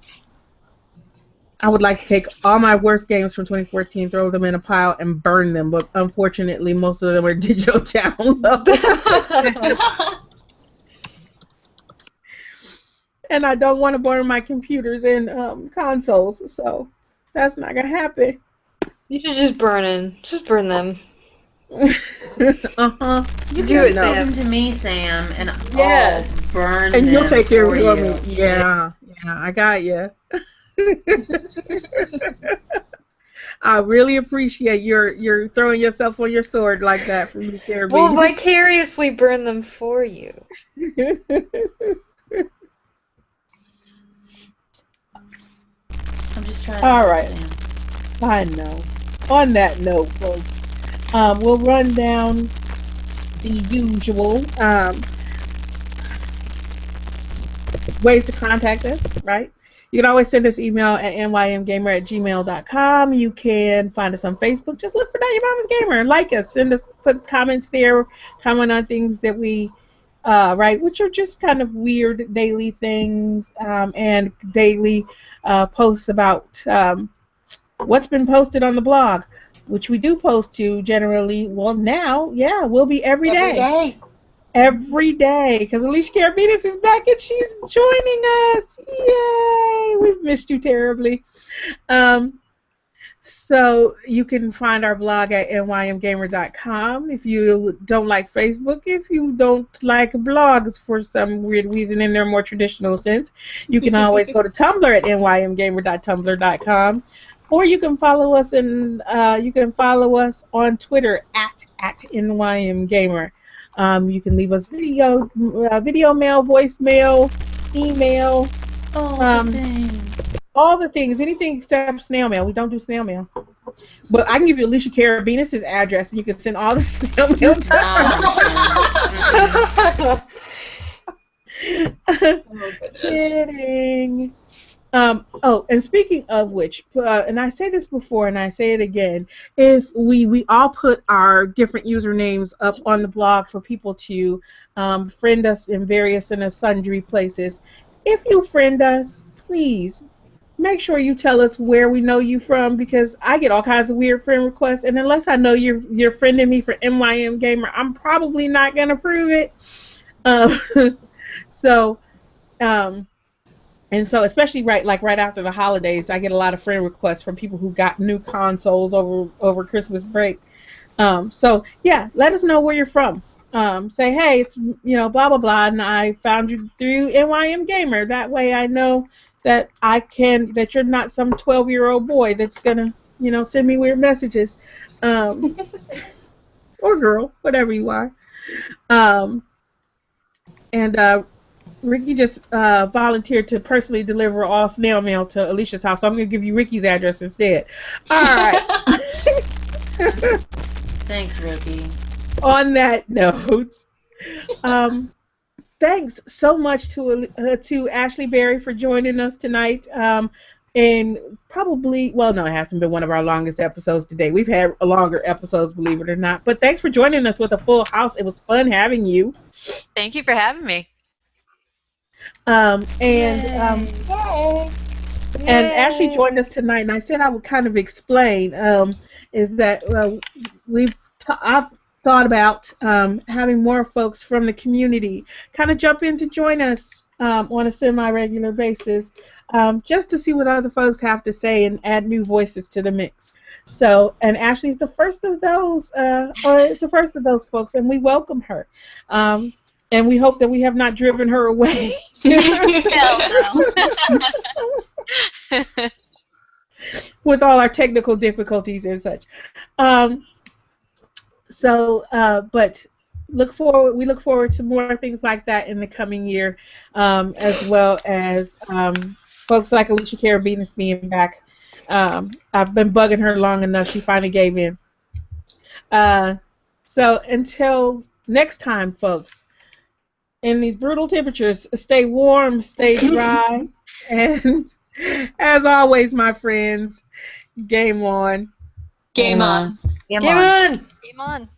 I would like to take all my worst games from 2014, throw them in a pile, and burn them, but unfortunately, most of them are digital downloads. And I don't want to burn my computers and consoles, so that's not gonna happen. You should just burn them. You do it, Sam. To me, Sam, and I'll burn and them you'll take care of you. Me. Yeah, I got you. I really appreciate your throwing yourself on your sword like that for me, Caribbean. We'll vicariously burn them for you. I'm just trying. All right. I know. On that note, folks, we'll run down the usual ways to contact us, right? You can always send us email at nymgamer@gmail.com. You can find us on Facebook. Just look for Not Your Mama's Gamer. Like us. Put comments there. Comment on things that we write, which are just kind of weird daily things and daily posts about what's been posted on the blog, which we do post to generally. Well, now, we'll be every day. every day because Alicia Carabinas is back and she's joining us. Yay! We've missed you terribly. So you can find our blog at nymgamer.com. If you don't like Facebook, if you don't like blogs for some weird reason in their more traditional sense, you can always go to Tumblr at nymgamer.tumblr.com, or you can follow us on Twitter at nymgamer. You can leave us video mail, voicemail, email. All the things, anything except snail mail. We don't do snail mail. But I can give you Alicia Carabinas' address, and you can send all the snail mail to her. Kidding. And speaking of which, and I say this before, and I say it again, if we all put our different usernames up on the blog for people to friend us in various and sundry places. If you friend us, please make sure you tell us where we know you from, because I get all kinds of weird friend requests, and unless I know you're friending me for NYM Gamer, I'm probably not gonna prove it. And so especially right after the holidays, I get a lot of friend requests from people who got new consoles over Christmas break. So yeah, let us know where you're from. Say, hey, it's blah blah blah, and I found you through NYM Gamer. That way I know that you're not some 12-year-old boy that's gonna send me weird messages, or girl, whatever you are. And Ricky just volunteered to personally deliver all snail mail to Alicia's house, so I'm gonna give you Ricky's address instead. All right. Thanks, Ricky. On that note, thanks so much to Ashley Berry for joining us tonight. And probably, well, no, it hasn't been one of our longest episodes today. We've had longer episodes, believe it or not. But thanks for joining us with a full house. It was fun having you. Thank you for having me. And Ashley joined us tonight, and I said I would kind of explain. Is that I've thought about having more folks from the community kind of jump in to join us on a semi-regular basis, just to see what other folks have to say and add new voices to the mix. So, and Ashley's the first of those, folks, and we welcome her. And we hope that we have not driven her away. With all our technical difficulties and such. But we look forward to more things like that in the coming year, as well as folks like Alicia Carabinas being back. I've been bugging her long enough. She finally gave in. So until next time, folks, in these brutal temperatures, stay warm, stay dry, and as always, my friends, game on. Game on. Game on. Game on.